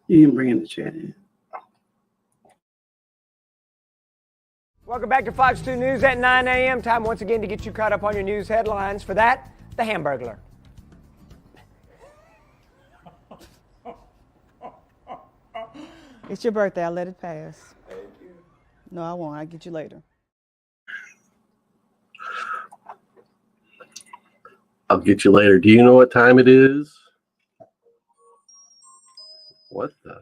You can bring in the chat in. Welcome back to Fox 2 News at 9 a.m. Time once again to get you caught up on your news headlines. For that, the Hamburglar. It's your birthday. I'll let it pass. Thank you. No, I won't. I'll get you later. I'll get you later. Do you know what time it is? What the?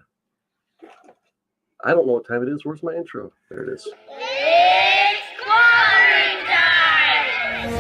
I don't know what time it is. Where's my intro? There it is. It's Clobberin time!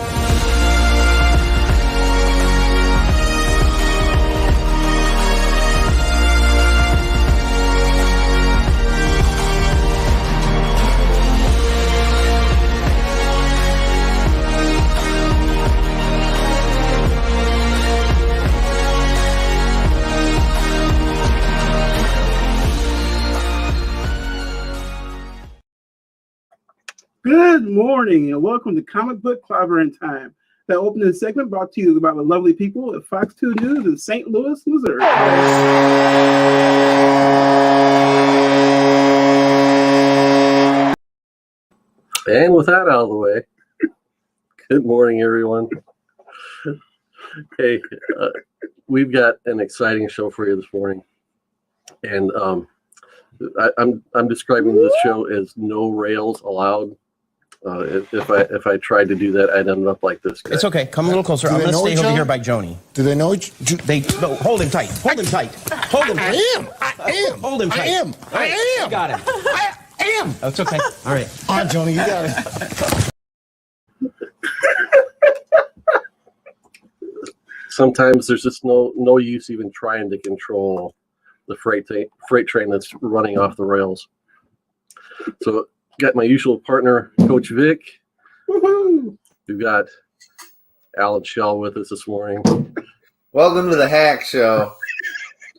Good morning and welcome to Comic Book Clobberin Time. That opening segment brought to you by the lovely people at Fox 2 News in St. Louis, Missouri. And with that out of the way, good morning, everyone. Hey, we've got an exciting show for you this morning, and I'm describing this show as no rails allowed. If I tried to do that, I'd end up like this guy. It's okay. Come a little closer. I'm going to stay over here by Joni. Do they know each? No, hold him tight. Hold him tight. Hold him tight. I am. Hold him tight. I am. Right. I am. You got him. I am. Oh, it's okay. All right. All right, Joni, you got it. Sometimes there's just no use even trying to control the freight train that's running off the rails. So, got my usual partner, Coach Vic. Woohoo! We've got Alan Shell with us this morning. Welcome to the Hack Show.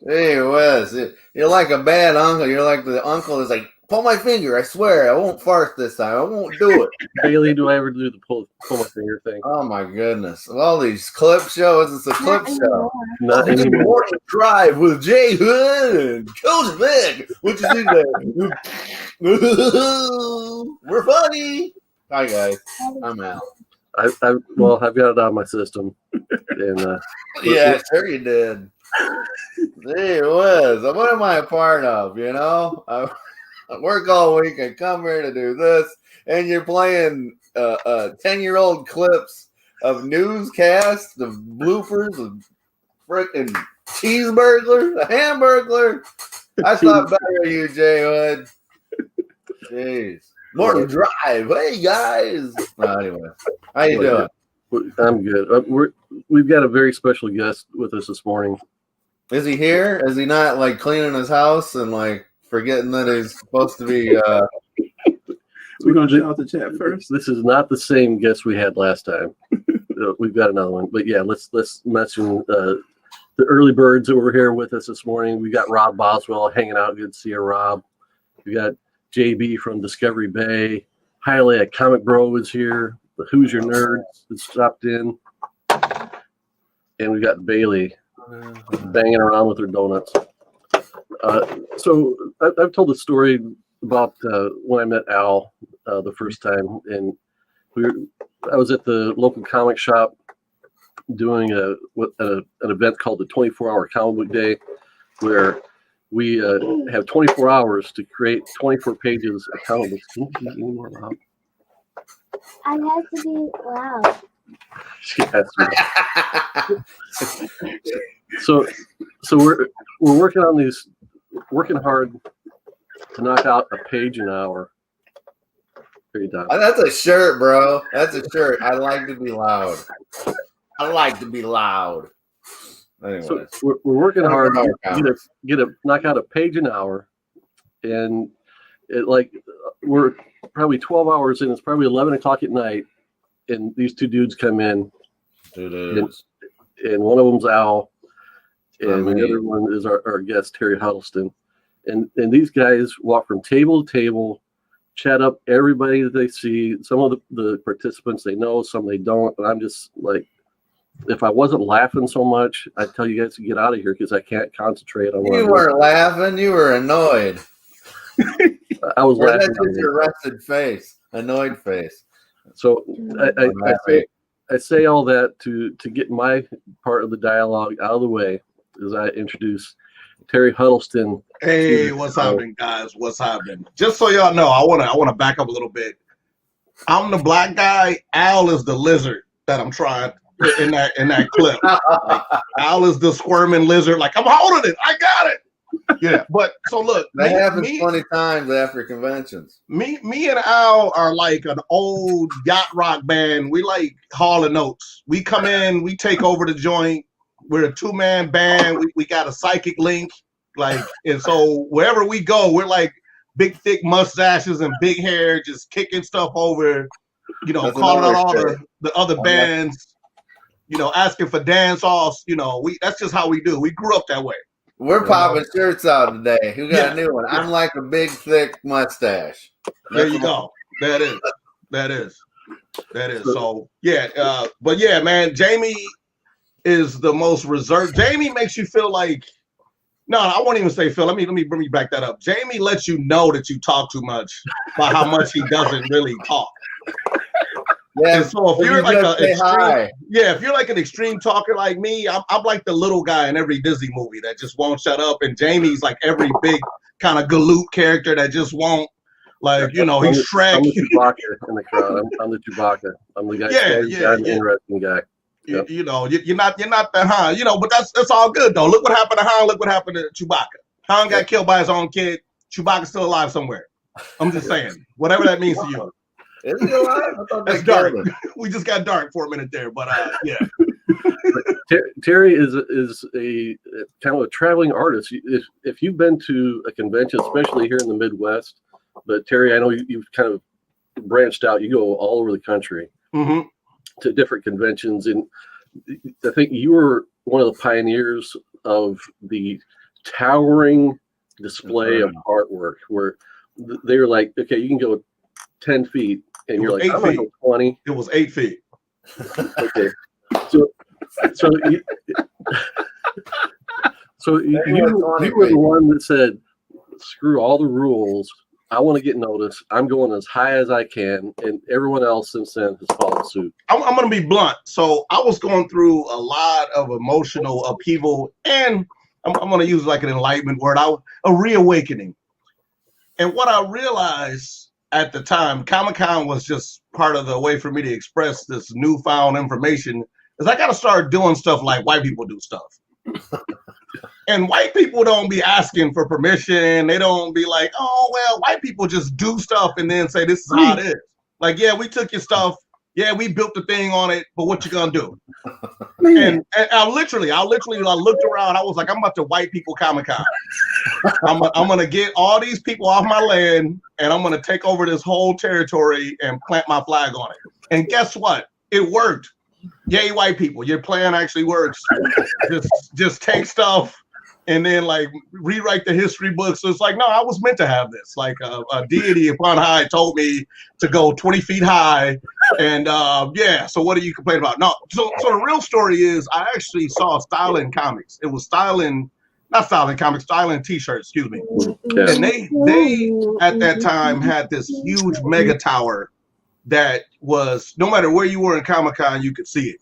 Hey, Wes, you're like a bad uncle. You're like the uncle that's like, pull my finger. I swear, I won't fart this time. I won't do it. Bailey, do I ever do the pull my finger thing? Oh my goodness! All these clip shows. It's a clip show. Not It's a anymore. morning drive with Jay Hood and Coach Vic. What you do there? We're funny. Hi guys, I'm out. I've got it out of my system. And Yeah, sure you did. Hey, Wes, what am I a part of? You know, I work all week. I come here to do this, and you're playing 10-year-old clips of newscasts, of bloopers, of frickin' cheeseburglar, the hamburglar. I thought better of you, Jay Hood. Jeez. Morning drive. Hey, guys. Anyway, how you doing? I'm good. We've got a very special guest with us this morning. Is he here? Is he not, like, cleaning his house and, like, forgetting that he's supposed to be We're going to shout out the chat first. This is not the same guest we had last time. We've got another one. But yeah, let's mention the early birds that were here with us this morning. We got Rob Boswell hanging out. Good to see you, Rob. We got JB from Discovery Bay. Highly a Comic Bro is here. The Who's Your Nerd that stopped in. And we got Bailey banging around with her donuts. So I've told the story about when I met Al the first time, and I was at the local comic shop doing an event called the 24-hour comic book day, where we have 24 hours to create 24 pages of comic books. Can you be any more loud? I have to be loud. She has to. So we're working on these, working hard to knock out a page an hour. That's a shirt, bro. That's a shirt. I like to be loud. I like to be loud. Anyway, so we're working hard to get a knock out a page an hour, and we're probably 12 hours in. It's probably 11 o'clock at night, and these two dudes come in, and one of them's Al, and the other one is our guest Terry Huddleston, and these guys walk from table to table, chat up everybody that they see. Some of the participants they know, some they don't, and I'm just like, if I wasn't laughing so much, I'd tell you guys to get out of here because I can't concentrate on what You I'm weren't laughing. You were annoyed. doing. I was Or laughing. that's just your rested face, annoyed face. So I say all that to get my part of the dialogue out of the way as I introduce Terry Huddleston. Hey, what's happening, guys? What's happening? Just so y'all know, I wanna back up a little bit. I'm the black guy. Al is the lizard that I'm trying in that clip. Like, Al is the squirming lizard. Like, I'm holding it. I got it. Yeah, but so look, That happens 20 times after conventions. Me and Al are like an old yacht rock band. We like Hall & Oates. We come in, we take over the joint. We're a 2-man band. We got a psychic link. Like, and so wherever we go, we're like big, thick mustaches and big hair, just kicking stuff over, That's calling out all another the other bands, asking for dance offs. That's just how we do. We grew up that way. We're popping shirts out today. Who got a new one? I'm like a big, thick mustache. There you go. That is. So yeah, but yeah, man, Jamie is the most reserved. Jamie makes you feel like, no, I won't even say Phil. Let me bring me back that up. Jamie lets you know that you talk too much by how much he doesn't really talk. Yeah, and so if you're like if you're like an extreme talker like me, I'm like the little guy in every Disney movie that just won't shut up, and Jamie's like every big kind of galoot character that just won't, like, he's Shrek. I'm the Chewbacca in the crowd. I'm the Chewbacca. I'm the guy. I'm the interesting guy. Yep. You're not the Han, but that's all good though. Look what happened to Han. Look what happened to Chewbacca. Han got killed by his own kid. Chewbacca's still alive somewhere. I'm just saying, whatever that means to you. Is he alive? I thought that's dark. We just got dark for a minute there, but yeah. Terry is a kind of a traveling artist. If you've been to a convention, especially here in the Midwest, but Terry, I know you've kind of branched out. You go all over the country to different conventions, and I think you were one of the pioneers of the towering display of artwork, where they were like, okay, you can go 10 feet, and you're like, I'm going to go 20. It was 8 feet. Okay, so you were the one that said, screw all the rules. I want to get noticed. I'm going as high as I can, and everyone else since then has followed suit. I'm going to be blunt. So I was going through a lot of emotional upheaval, and I'm going to use like an enlightenment word, a reawakening. And what I realized at the time, Comic-Con was just part of the way for me to express this newfound information, is I got to start doing stuff like white people do stuff. And white people don't be asking for permission. They don't be like, oh, well, white people just do stuff and then say, this is how it is. Like, yeah, we took your stuff. Yeah, we built the thing on it, but what you gonna do? And I literally looked around. I was like, I'm about to white people Comic-Con. I'm gonna get all these people off my land, and I'm gonna take over this whole territory and plant my flag on it. And guess what? It worked. Yay, white people! Your plan actually works. Just take stuff and then like rewrite the history books. So it's like, no, I was meant to have this. Like a deity upon high told me to go 20 feet high. And so what are you complaining about? No, so the real story is I actually saw Styling Comics. It was Styling T-shirts, excuse me. Yeah. And they at that time had this huge mega tower that was, no matter where you were in Comic-Con, you could see it.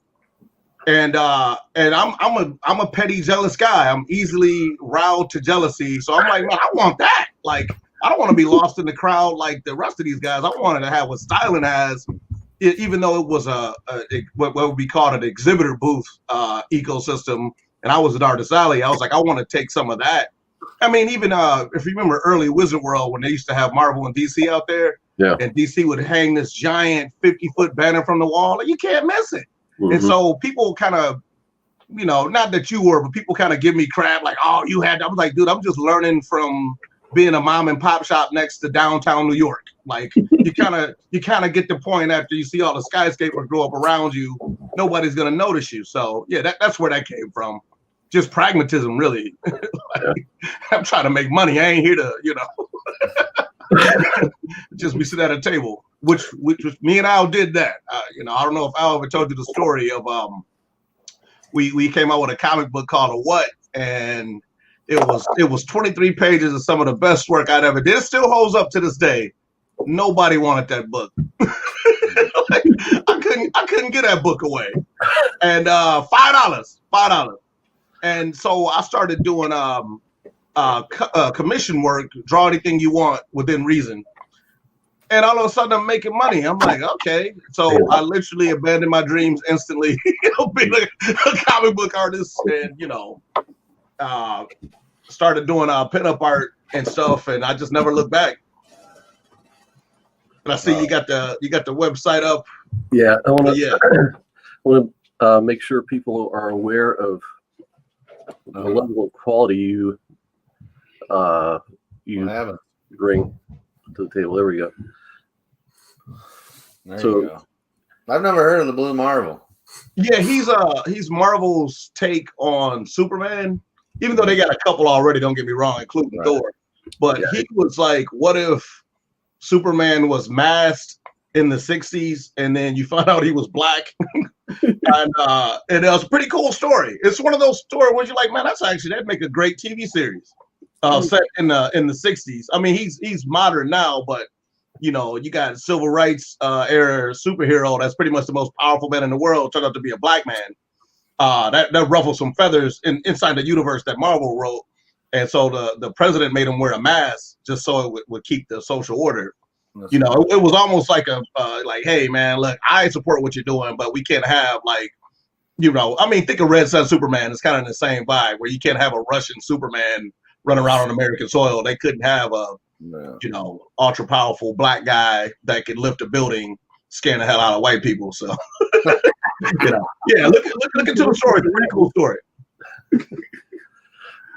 And I'm a petty, jealous guy. I'm easily riled to jealousy. So I'm like, man, I want that. Like, I don't want to be lost in the crowd like the rest of these guys. I wanted to have what Styling has, even though it was what would be called an exhibitor booth ecosystem. And I was at Artist Alley. I was like, I want to take some of that. I mean, even if you remember early Wizard World when they used to have Marvel and DC out there, and DC would hang this giant 50-foot banner from the wall, like, you can't miss it. And so people kind of, not that you were, but people kind of give me crap like, oh, you had. I was like, dude, I'm just learning from being a mom and pop shop next to downtown New York. Like, you kind of get the point after you see all the skyscrapers grow up around you, nobody's gonna notice you. So yeah, that's where that came from. Just pragmatism, really. I'm trying to make money. I ain't here to, just we sit at a table, which me and Al did that. I don't know if Al ever told you the story of we came out with a comic book called A What, and it was 23 pages of some of the best work I'd ever did. It still holds up to this day. Nobody wanted that book. Like, I couldn't get that book away. And $5. And so I started doing commission work, draw anything you want within reason. And all of a sudden I'm making money. I'm like, okay. So I literally abandoned my dreams instantly, being like a comic book artist, and started doing pinup art and stuff, and I just never looked back. And I see you got the website up. Yeah, I want to make sure people are aware of the level of quality you bring to the table. There we go. There you go. I've never heard of the Blue Marvel. Yeah, he's Marvel's take on Superman. Even though they got a couple already, don't get me wrong, including Thor. But he was like, what if Superman was masked in the 60s and then you find out he was black? and it was a pretty cool story. It's one of those stories where you're like, man, that'd make a great TV series set in the 60s. I mean, he's modern now, but you got civil rights era superhero that's pretty much the most powerful man in the world turned out to be a black man. That ruffled some feathers inside the universe that Marvel wrote. And so the president made him wear a mask just so it would keep the social order. It was almost like like, hey man, look, I support what you're doing, but we can't have think of Red Sun Superman. It's kind of the same vibe where you can't have a Russian Superman run around on American soil. They couldn't have a ultra powerful black guy that could lift a building, scaring the hell out of white people. So look into the story. It's a pretty cool story.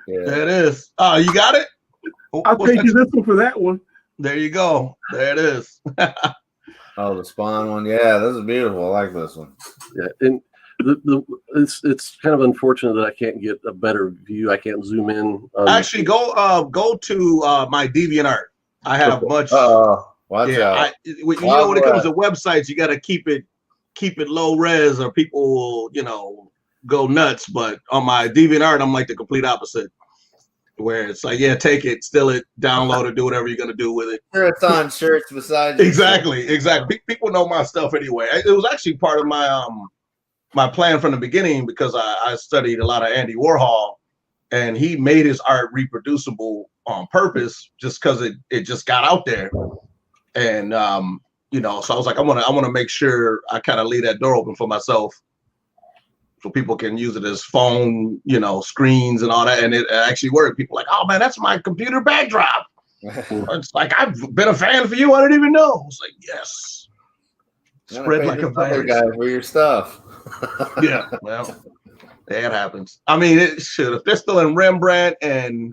There it is. You got it? I'll take you this one for that one. There you go. There it is. The Spawn one. Yeah, this is beautiful. I like this one. Yeah, and it's kind of unfortunate that I can't get a better view. I can't zoom in. Actually, go to my DeviantArt. I have much. Watch out. When it comes to websites, you got to keep it low res, or people go nuts. But on my DeviantArt, I'm like the complete opposite, where it's like, take it, steal it, download it, do whatever you're gonna do with it. Sure, it's on shirts beside you. Exactly. People know my stuff anyway. It was actually part of my my plan from the beginning, because I studied a lot of Andy Warhol, and he made his art reproducible on purpose, just because it just got out there. And so I was like, I want to make sure I kind of leave that door open for myself, so people can use it as phone, screens and all that. And it actually worked. People are like, oh man, that's my computer backdrop. It's like, I've been a fan for you. I didn't even know. It's like, yes. Spread like a virus. Guy for your stuff. Yeah, well, that happens. I mean, it should. If they're still in Rembrandt and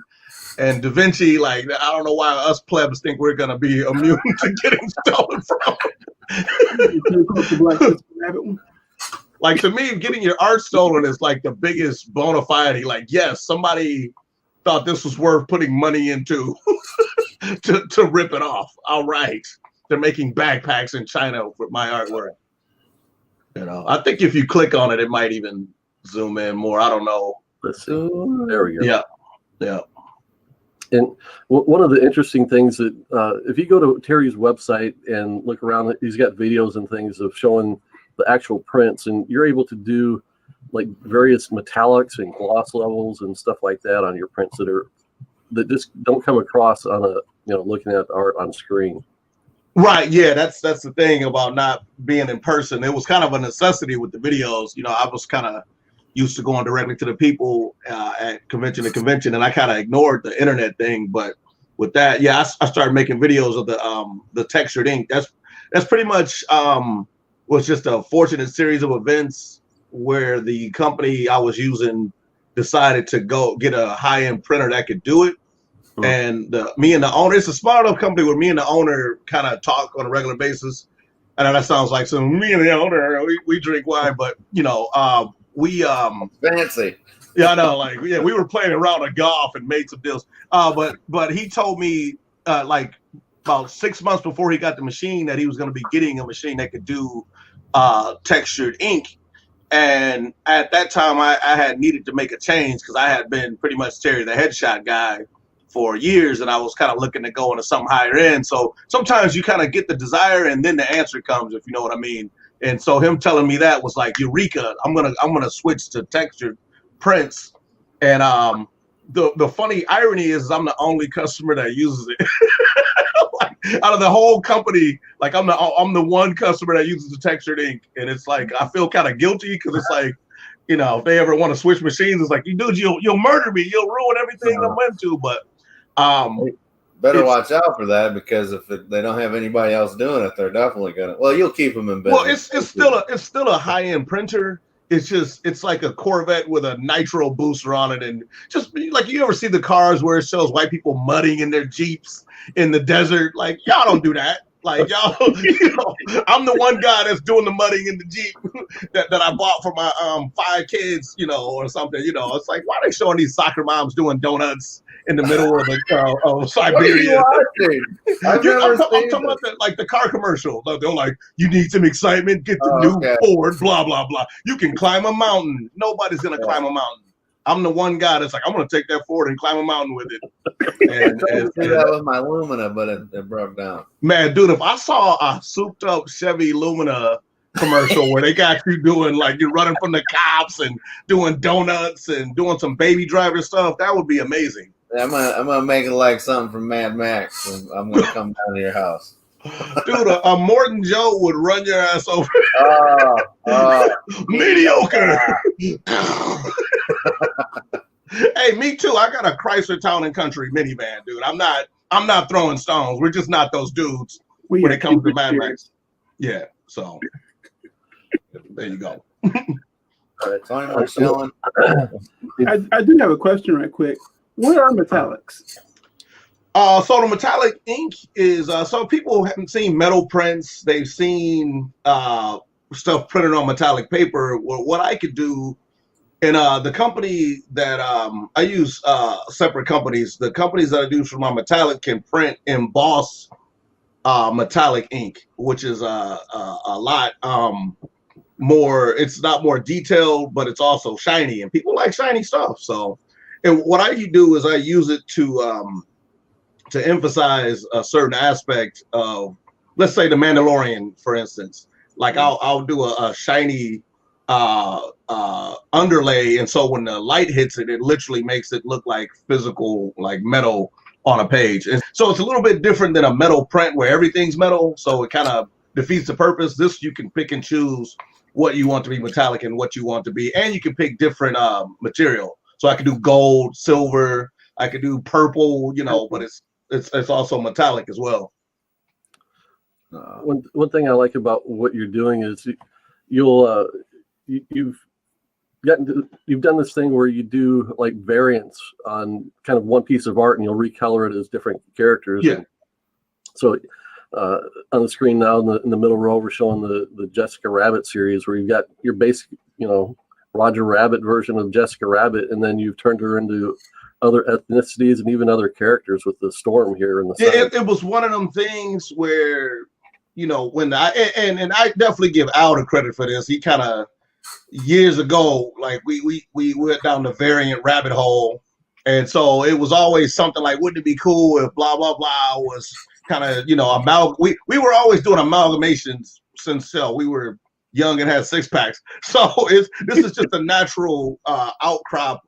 Da Vinci, like, I don't know why us plebs think we're gonna be immune to getting stolen from. Like, to me, getting your art stolen is like the biggest bona fide. Like, yes, somebody thought this was worth putting money into to rip it off. All right, they're making backpacks in China with my artwork. I think if you click on it, it might even zoom in more. I don't know. Let's see. There we go. Yeah. And one of the interesting things that if you go to Terry's website and look around, he's got videos and things of showing the actual prints, and you're able to do like various metallics and gloss levels and stuff like that on your prints that just don't come across on looking at art on screen. Right. Yeah, that's the thing about not being in person. It was kind of a necessity with the videos. I was kind of used to going directly to the people at convention to convention, and I kind of ignored the internet thing. But with that, I started making videos of the textured ink. That's pretty much was just a fortunate series of events where the company I was using decided to go get a high-end printer that could do it. And me and the owner, it's a small enough company where me and the owner kind of talk on a regular basis. I know that sounds like me and the owner, we drink wine, but we fancy. Yeah, I know. Like, we were playing around of golf and made some deals. But he told me like about 6 months before he got the machine that he was going to be getting a machine that could do textured ink. And at that time, I had needed to make a change because I had been pretty much Terry the headshot guy for years, and I was kind of looking to go into something higher end. So sometimes you kind of get the desire, and then the answer comes, if you know what I mean. And so him telling me that was like eureka. I'm gonna switch to textured prints. And the funny irony is I'm the only customer that uses it. Like, out of the whole company, like I'm the one customer that uses the textured ink, and it's like I feel kind of guilty because it's like, you know, if they ever want to switch machines, it's like, dude, you'll murder me, you'll ruin everything I'm into. But better watch out for that, because if they don't have anybody else doing it, they're definitely gonna. Well, you'll keep them in business. Well, it's still a high end printer. It's like a Corvette with a nitro booster on it, and just like, you ever see the cars where it shows white people mudding in their Jeeps in the desert? Like, y'all don't do that. Like, y'all, you know, I'm the one guy that's doing the mudding in the Jeep that I bought for my 5 kids, you know, or something. You know, it's like, why are they showing these soccer moms doing donuts in the middle of Siberia? I'm talking about the car commercial. They're like, you need some excitement, get the new Ford, blah, blah, blah. You can climb a mountain. Nobody's going to climb a mountain. I'm the one guy that's like, I'm going to take that Ford and climb a mountain with it. And that was my Lumina, but it broke down. Man, dude, if I saw a souped up Chevy Lumina commercial where they got you doing, like, you're running from the cops and doing donuts and doing some baby driver stuff, that would be amazing. I'm gonna make it like something from Mad Max. And I'm gonna come down to your house. Dude, a Morton Joe would run your ass over. Mediocre. Hey, me too. I got a Chrysler Town and Country minivan, dude. I'm not throwing stones. We're just not those dudes when it comes to Mad Max. Yeah, so there you go. All right, Tony, I do have a question right quick. What are metallics? So the metallic ink is so people haven't seen metal prints. They've seen stuff printed on metallic paper. Well, what I could do, and the company that I use separate companies. The companies that I do for my metallic can print emboss metallic ink, which is a lot more. It's not more detailed, but it's also shiny, and people like shiny stuff. So, and what I do is I use it to emphasize a certain aspect of, let's say, the Mandalorian, for instance. Like I'll do a shiny underlay, and so when the light hits it, it literally makes it look like physical, like metal on a page. And so it's a little bit different than a metal print where everything's metal, so it kind of defeats the purpose. This, you can pick and choose what you want to be metallic and what you want to be, and you can pick different material. So I could do gold, silver, I could do purple, you know, but it's also metallic as well. One thing I like about what you're doing is you've done this thing where you do like variants on kind of one piece of art, and you'll recolor it as different characters. Yeah. And so on the screen now in the middle row, we're showing the Jessica Rabbit series, where you've got your basic, you know, Roger Rabbit version of Jessica Rabbit, and then you've turned her into other ethnicities and even other characters with the Storm here in the side. It was one of them things where, you know, when I definitely give Al the credit for this. He kind of, years ago, like we went down the variant rabbit hole, and so it was always something like, wouldn't it be cool if blah blah blah was kind of, you know, we were always doing amalgamations since we were young and had 6-packs. So this is just a natural outcrop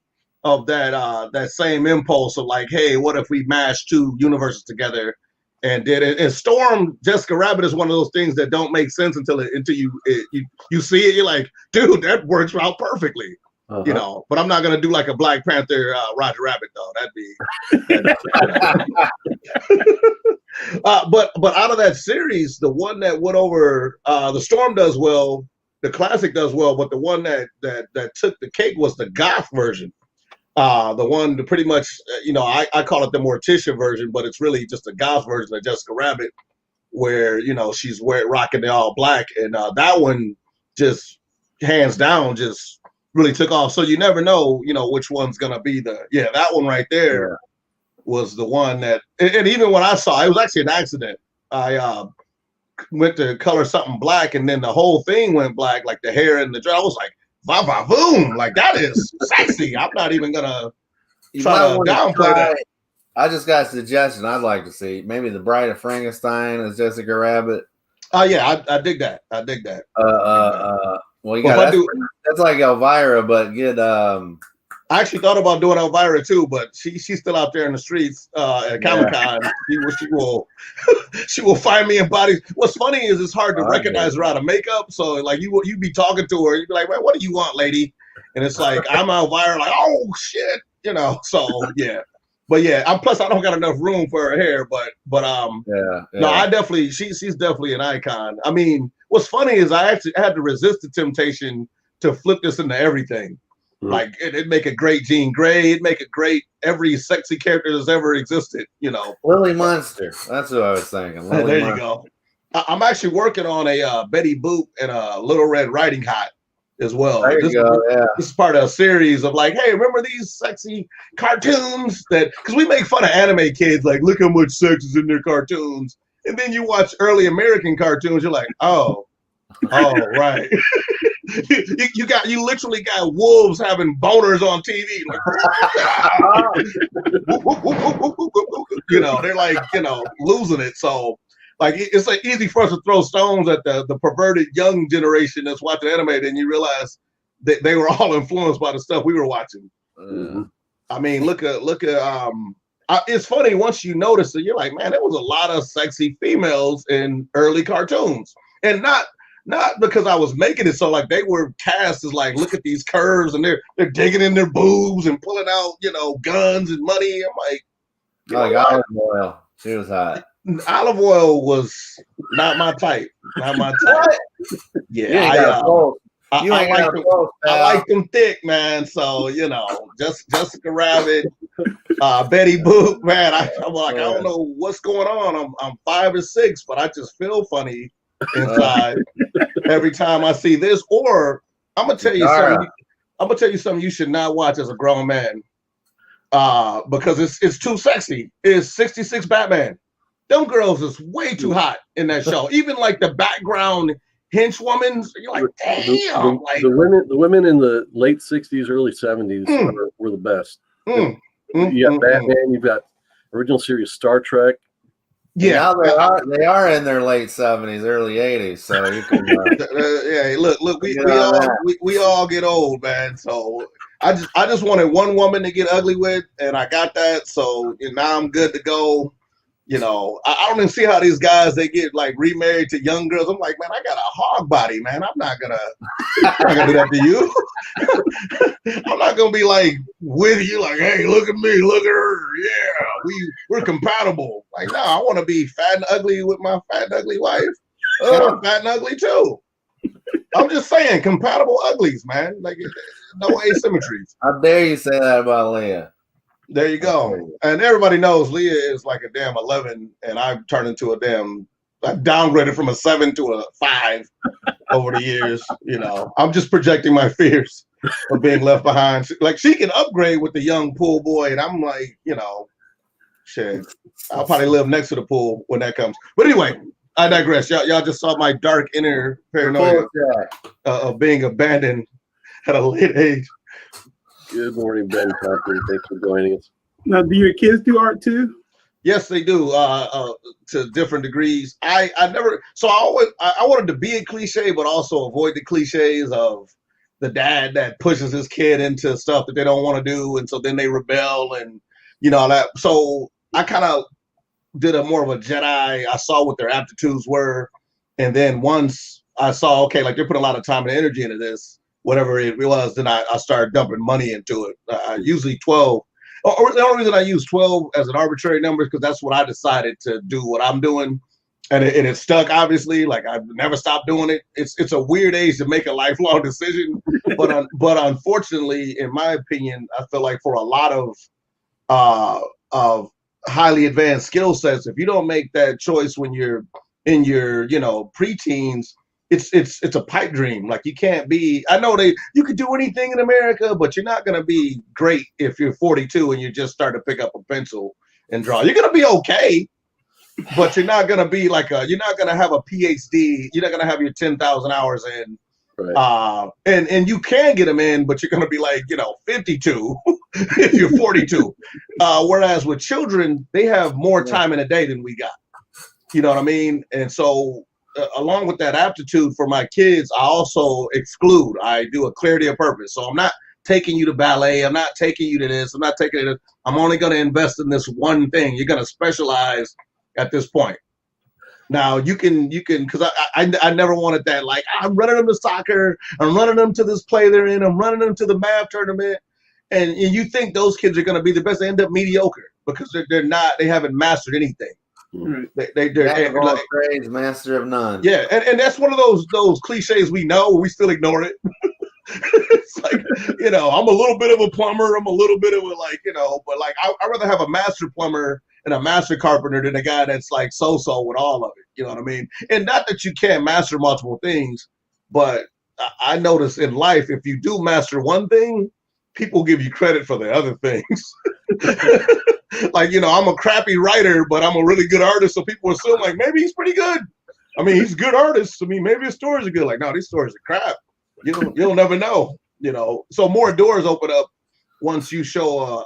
of that same impulse of like, hey, what if we mash 2 universes together and did it? And Storm Jessica Rabbit is one of those things that don't make sense until you see it. You're like, dude, that works out perfectly. You know, but I'm not gonna do like a Black Panther Roger Rabbit though. That'd be but out of that series, the one that went over, the Storm does well, the classic does well, but the one that took the cake was the goth version. The one that pretty much, you know, I call it the Morticia version, but it's really just a goth version of Jessica Rabbit, where, you know, she's rocking the all black, and that one just hands down just really took off. So you never know, you know, which one's gonna be that one right there was the one that, and even when I saw it, was actually an accident. I went to color something black, and then the whole thing went black, like the hair and the dress. I was like, boom, like that is sexy. I'm not even gonna try to downplay that. I just got a suggestion I'd like to see. Maybe The Bride of Frankenstein as Jessica Rabbit. Oh yeah, I dig that. Well, that's like Elvira, but get I actually thought about doing Elvira too, but she's still out there in the streets at Comic-Con. She will find me in bodies. What's funny is it's hard to recognize her out of makeup. So like you be talking to her, you'd be like, "Man, what do you want, lady?" And it's like I'm Elvira, like, "Oh shit," you know. So yeah, but yeah, plus I don't got enough room for her hair, but no, I definitely she's definitely an icon. I mean, what's funny is I actually had to resist the temptation to flip this into everything. Like it'd make a great Jean Grey. It'd make a great every sexy character that's ever existed. You know, Lily Munster. That's what I was thinking. There you go. I'm actually working on a Betty Boop and a Little Red Riding Hood as well. This is part of a series of like, hey, remember these sexy cartoons that? Because we make fun of anime kids, like look how much sex is in their cartoons, and then you watch early American cartoons, you're like, oh right. You literally got wolves having boners on TV. Like, you know, they're like, you know, losing it. So like it's like easy for us to throw stones at the perverted young generation that's watching anime, and you realize that they were all influenced by the stuff we were watching. I mean, look at it's funny once you notice it, you're like, man, there was a lot of sexy females in early cartoons, and not because I was making it so like they were cast as like, look at these curves and they're digging in their boobs and pulling out, you know, guns and money. I'm like, Olive Oil. She was hot. Olive Oil was not my type. Not my type. Yeah, I like them thick, man. So you know, just Jessica Rabbit, Betty Boop, man. I'm like, I don't know what's going on. I'm 5 or 6, but I just feel funny inside every time I see this. Or I'm gonna tell you something. I'm gonna tell you something you should not watch as a grown man, because it's too sexy. It's 66 Batman. Them girls is way too hot in that show. Even like the background henchwoman, you're like, damn. The women in the late 60s, early 70s were the best. You got Batman. You've got original series Star Trek. Yeah, they are in their late 70s, early 80s. So you can, yeah. Look, we all get old, man. So I just wanted one woman to get ugly with, and I got that. So now I'm good to go. You know, I don't even see how these guys they get like remarried to young girls. I'm like, man, I got a hog body, man. I'm not gonna do that to you. I'm not gonna be like with you, like, hey, look at me, look at her. Yeah, we're compatible. Like, no, I want to be fat and ugly with my fat and ugly wife. And I'm fat and ugly too. I'm just saying, compatible uglies, man. Like, no asymmetries. How dare you say that about Leah? There you go. And everybody knows Leah is like a damn 11, and I've turned into I downgraded from a 7 to a 5 over the years. You know, I'm just projecting my fears of being left behind. Like, she can upgrade with the young pool boy, and I'm like, you know, shit, I'll probably live next to the pool when that comes. But anyway, I digress. Y'all just saw my dark inner paranoia of being abandoned at a late age. Good morning, Ben Cochran. Thanks for joining us. Now, do your kids do art too? Yes, they do, to different degrees. I wanted to be a cliche, but also avoid the cliches of the dad that pushes his kid into stuff that they don't want to do, and so then they rebel, and you know that. So I kind of did a more of a Jedi. I saw what their aptitudes were, and then once I saw, okay, like they're putting a lot of time and energy into this, whatever it was, then I started dumping money into it. Usually 12. Or the only reason I use 12 as an arbitrary number is because that's what I decided to do what I'm doing. And it stuck, obviously. Like, I've never stopped doing it. It's a weird age to make a lifelong decision. But unfortunately, in my opinion, I feel like for a lot of highly advanced skill sets, if you don't make that choice when you're in your, preteens, it's a pipe dream. Like, you can't be, I know you could do anything in America, but you're not going to be great if you're 42 and you just start to pick up a pencil and draw. You're going to be okay, but you're not going to be like you're not going to have a PhD. You're not going to have your 10,000 hours in Right. And you can get them in, but you're going to be like, 52 if you're 42. Whereas with children, they have more time in a day than we got. You know what I mean? And so along with that aptitude for my kids, I also exclude. I do a clarity of purpose. So I'm not taking you to ballet. I'm not taking you to this. I'm not taking it. I'm only going to invest in this one thing. You're going to specialize at this point. Now you can, because I never wanted that. Like, I'm running them to soccer. I'm running them to this play they're in. I'm running them to the math tournament. And you think those kids are going to be the best. They end up mediocre because they're not, they haven't mastered anything. They're like, trades, master of none. Yeah. And that's one of those cliches we know, we still ignore it. It's like, I'm a little bit of a plumber. I'm a little bit of a but like, I'd rather have a master plumber and a master carpenter than a guy that's like so-so with all of it. You know what I mean? And not that you can't master multiple things, but I notice in life, if you do master one thing, people give you credit for the other things. Like, I'm a crappy writer, but I'm a really good artist. So people assume like, maybe he's pretty good. I mean, he's a good artist. I mean, maybe his stories are good. Like, no, these stories are crap. You'll never know, So more doors open up once you show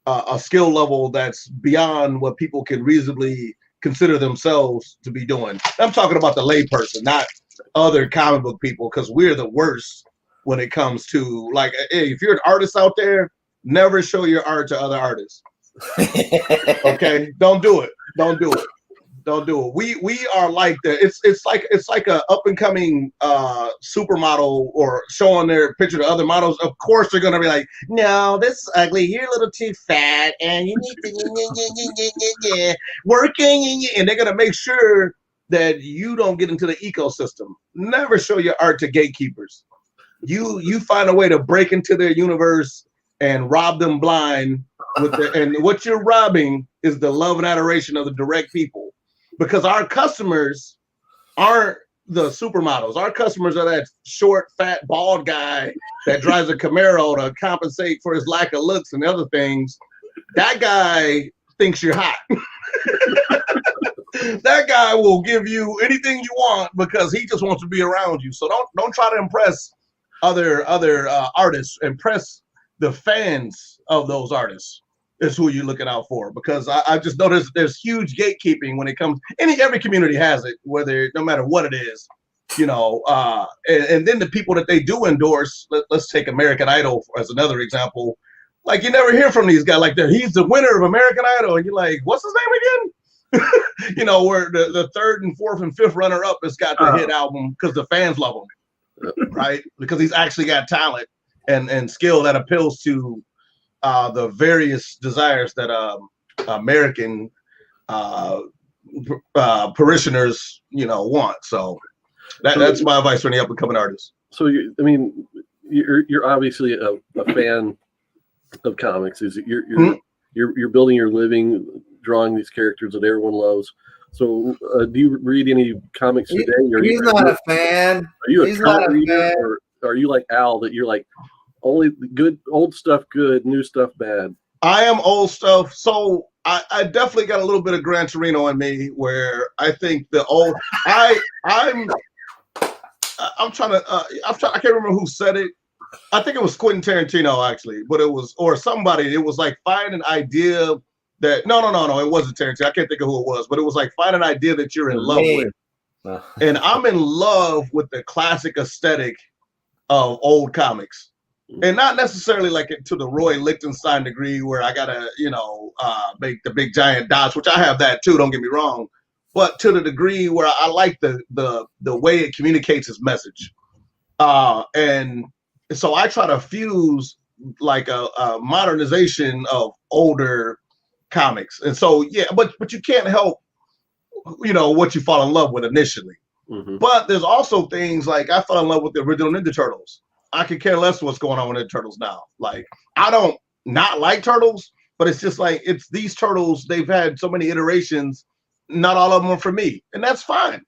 a skill level that's beyond what people can reasonably consider themselves to be doing. I'm talking about the layperson, not other comic book people, because we're the worst when it comes to like, hey, if you're an artist out there, never show your art to other artists. Okay, don't do it. We are like it's like a up and coming supermodel or showing their picture to other models. Of course they're gonna be like, no, this is ugly, you're a little too fat, and you need to working, and they're gonna make sure that you don't get into the ecosystem. Never show your art to gatekeepers. You find a way to break into their universe and rob them blind and what you're robbing is the love and adoration of the direct people. Because our customers aren't the supermodels. Our customers are that short, fat, bald guy that drives a Camaro to compensate for his lack of looks and other things. That guy thinks you're hot. That guy will give you anything you want because he just wants to be around you. So don't try to impress other artists. Impress the fans of those artists. Is who you're looking out for, because I just noticed there's huge gatekeeping when it comes. Every community has it, no matter what it is, and then the people that they do endorse. Let's take American Idol as another example. Like, you never hear from these guys. Like, he's the winner of American Idol, and you're like, what's his name again? Where the third and fourth and fifth runner up has got the hit album because the fans love him, right? Because he's actually got talent and skill that appeals to the various desires that American parishioners, want. So that's my advice for any up and coming artists. So you're obviously a fan of comics. You're building your living drawing these characters that everyone loves. So do you read any comics today? He's not a fan. Are you a comic reader, or are you like Al that you're like only good old stuff good, new stuff bad? I am old stuff. So I definitely got a little bit of Gran Torino in me, where I think the old I'm trying to I can't remember who said it. I think it was Quentin Tarantino actually, but it was somebody. It was like find an idea that no, it wasn't Tarantino. I can't think of who it was, but it was like find an idea that you're in love with. And I'm in love with the classic aesthetic of old comics. And not necessarily like to the Roy Lichtenstein degree where I gotta, make the big giant dots, which I have that too, don't get me wrong, but to the degree where I like the way it communicates its message. And so I try to fuse like a modernization of older comics. And so, yeah, but you can't help, what you fall in love with initially. Mm-hmm. But there's also things like I fell in love with the original Ninja Turtles. I could care less what's going on with the Turtles now. Like, I don't not like Turtles, but it's just like, it's these Turtles, they've had so many iterations, not all of them are for me. And that's fine.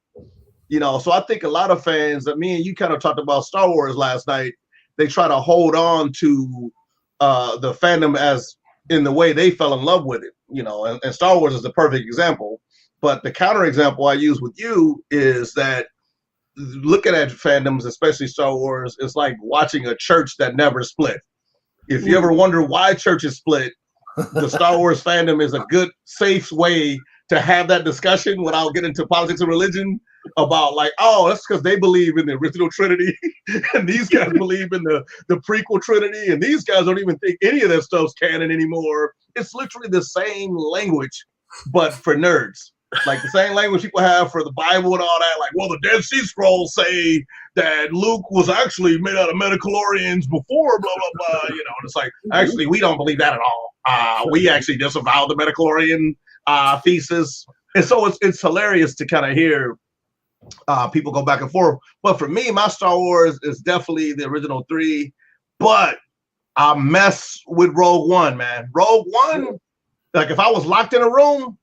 So I think a lot of fans, that me and you kind of talked about Star Wars last night, they try to hold on to the fandom as in the way they fell in love with it, and Star Wars is the perfect example. But the counter example I use with you is that looking at fandoms, especially Star Wars, it's like watching a church that never split. If you ever wonder why churches split, the Star Wars fandom is a good, safe way to have that discussion without getting into politics and religion about like, oh, that's because they believe in the original Trinity and these guys believe in the prequel Trinity and these guys don't even think any of that stuff's canon anymore. It's literally the same language, but for nerds. Like the same language people have for the Bible and all that. Like, well, the Dead Sea Scrolls say that Luke was actually made out of metachlorians before, blah, blah, blah. You know, and it's like, actually, we don't believe that at all. We actually disavow the metachlorian thesis. And so it's hilarious to kind of hear people go back and forth. But for me, my Star Wars is definitely the original 3. But I mess with Rogue One, man. Rogue One, like if I was locked in a room,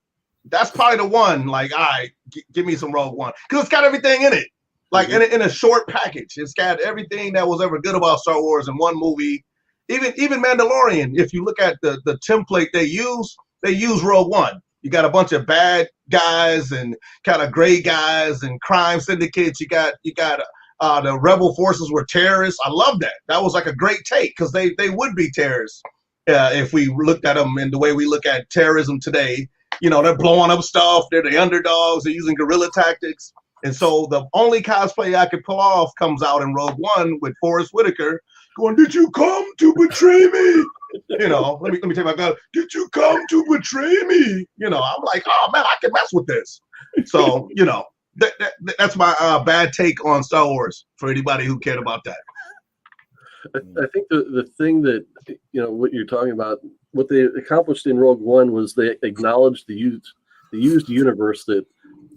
that's probably the one. Like, all right, give me some Rogue One because it's got everything in it. Like in a short package, it's got everything that was ever good about Star Wars in one movie. Even Mandalorian. If you look at the template they use Rogue One. You got a bunch of bad guys and kind of gray guys and crime syndicates. You got the rebel forces were terrorists. I love that. That was like a great take because they would be terrorists if we looked at them in the way we look at terrorism today. You know, they're blowing up stuff. They're the underdogs. They're using guerrilla tactics. And so the only cosplay I could pull off comes out in Rogue One with Forrest Whitaker going, "Did you come to betray me?" You know, let me take my gun. "Did you come to betray me?" You know, I'm like, oh man, I can mess with this. So, you know, that's my bad take on Star Wars for anybody who cared about that. I think the thing that, you know, what you're talking about, what they accomplished in Rogue One was they acknowledged the used universe that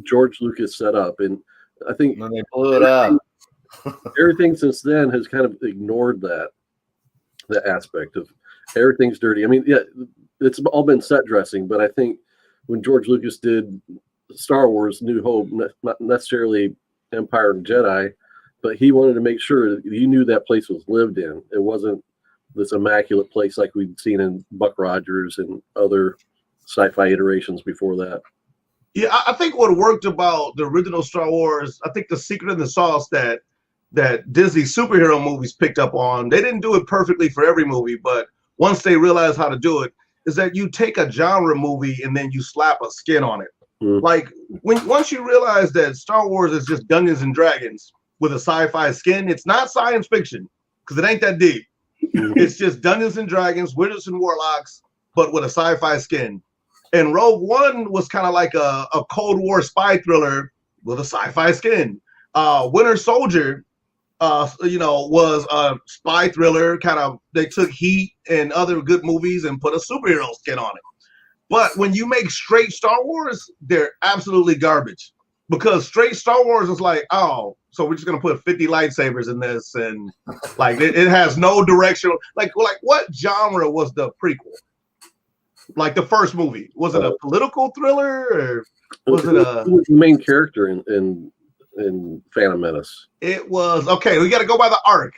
George Lucas set up, and I think when they blew it up, everything since then has kind of ignored that aspect of everything's dirty. I mean, yeah, it's all been set dressing, but I think when George Lucas did Star Wars New Hope, not necessarily Empire and Jedi, but he wanted to make sure that you knew that place was lived in. It wasn't this immaculate place like we'd seen in Buck Rogers and other sci-fi iterations before that. Yeah, I think what worked about the original Star Wars, I think the secret in the sauce that Disney superhero movies picked up on, they didn't do it perfectly for every movie, but once they realized how to do it, is that you take a genre movie and then you slap a skin on it. Like once you realize that Star Wars is just Dungeons and Dragons with a sci-fi skin, it's not science fiction because it ain't that deep. It's just Dungeons and Dragons, wizards and warlocks, but with a sci-fi skin. And Rogue One was kind of like a Cold War spy thriller with a sci-fi skin. Winter Soldier, was a spy thriller. Kind of, they took Heat and other good movies and put a superhero skin on it. But when you make straight Star Wars, they're absolutely garbage because straight Star Wars is like, oh, so we're just gonna put 50 lightsabers in this, and like it has no direction. Like what genre was the prequel? Like the first movie, was it a political thriller or was it a the main character in Phantom Menace? It was okay. We got to go by the arc.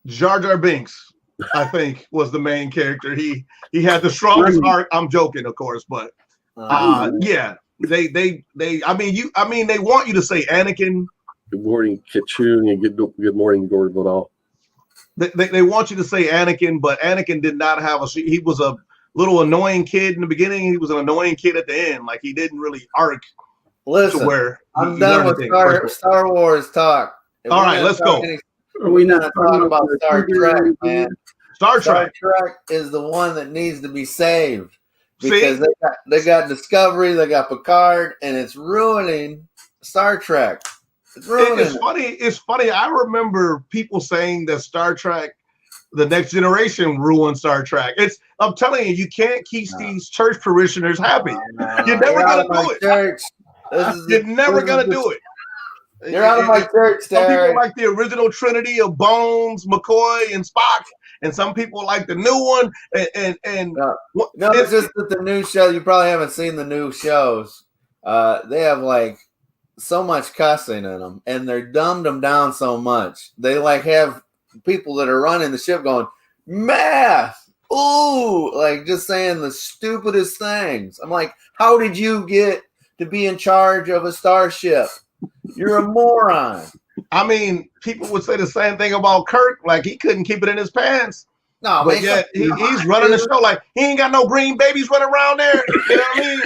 Jar Jar Binks, I think, was the main character. He had the strongest arc. I'm joking, of course, but yeah, they want you to say Anakin. Good morning, Kitchun, and good morning, Gordon Vidal. They want you to say Anakin, but Anakin did not have he was a little annoying kid in the beginning. He was an annoying kid at the end. Like he didn't really arc. Listen, to where I'm done with Star Wars talk. All right, let's go. Are we not talking about Star Trek, man? Star Trek is the one that needs to be saved because they got Discovery, they got Picard, and it's ruining Star Trek. It's ruining. It's funny. I remember people saying that Star Trek, The Next Generation, ruined Star Trek. I'm telling you, you can't keep these church parishioners happy. You're never gonna do it. Church. You're never gonna do it. You're out of my church, Some people like the original trinity of Bones, McCoy, and Spock, and some people like the new one. No, it's just that the new show. You probably haven't seen the new shows. They have like so much cussing in them, and they're dumbed them down so much. They like have people that are running the ship going math, ooh, like just saying the stupidest things. I'm like, how did you get to be in charge of a starship? You're a moron. I mean, people would say the same thing about Kirk. Like he couldn't keep it in his pants. No, But man, yet he's running the show like he ain't got no green babies running around there. You know what I mean?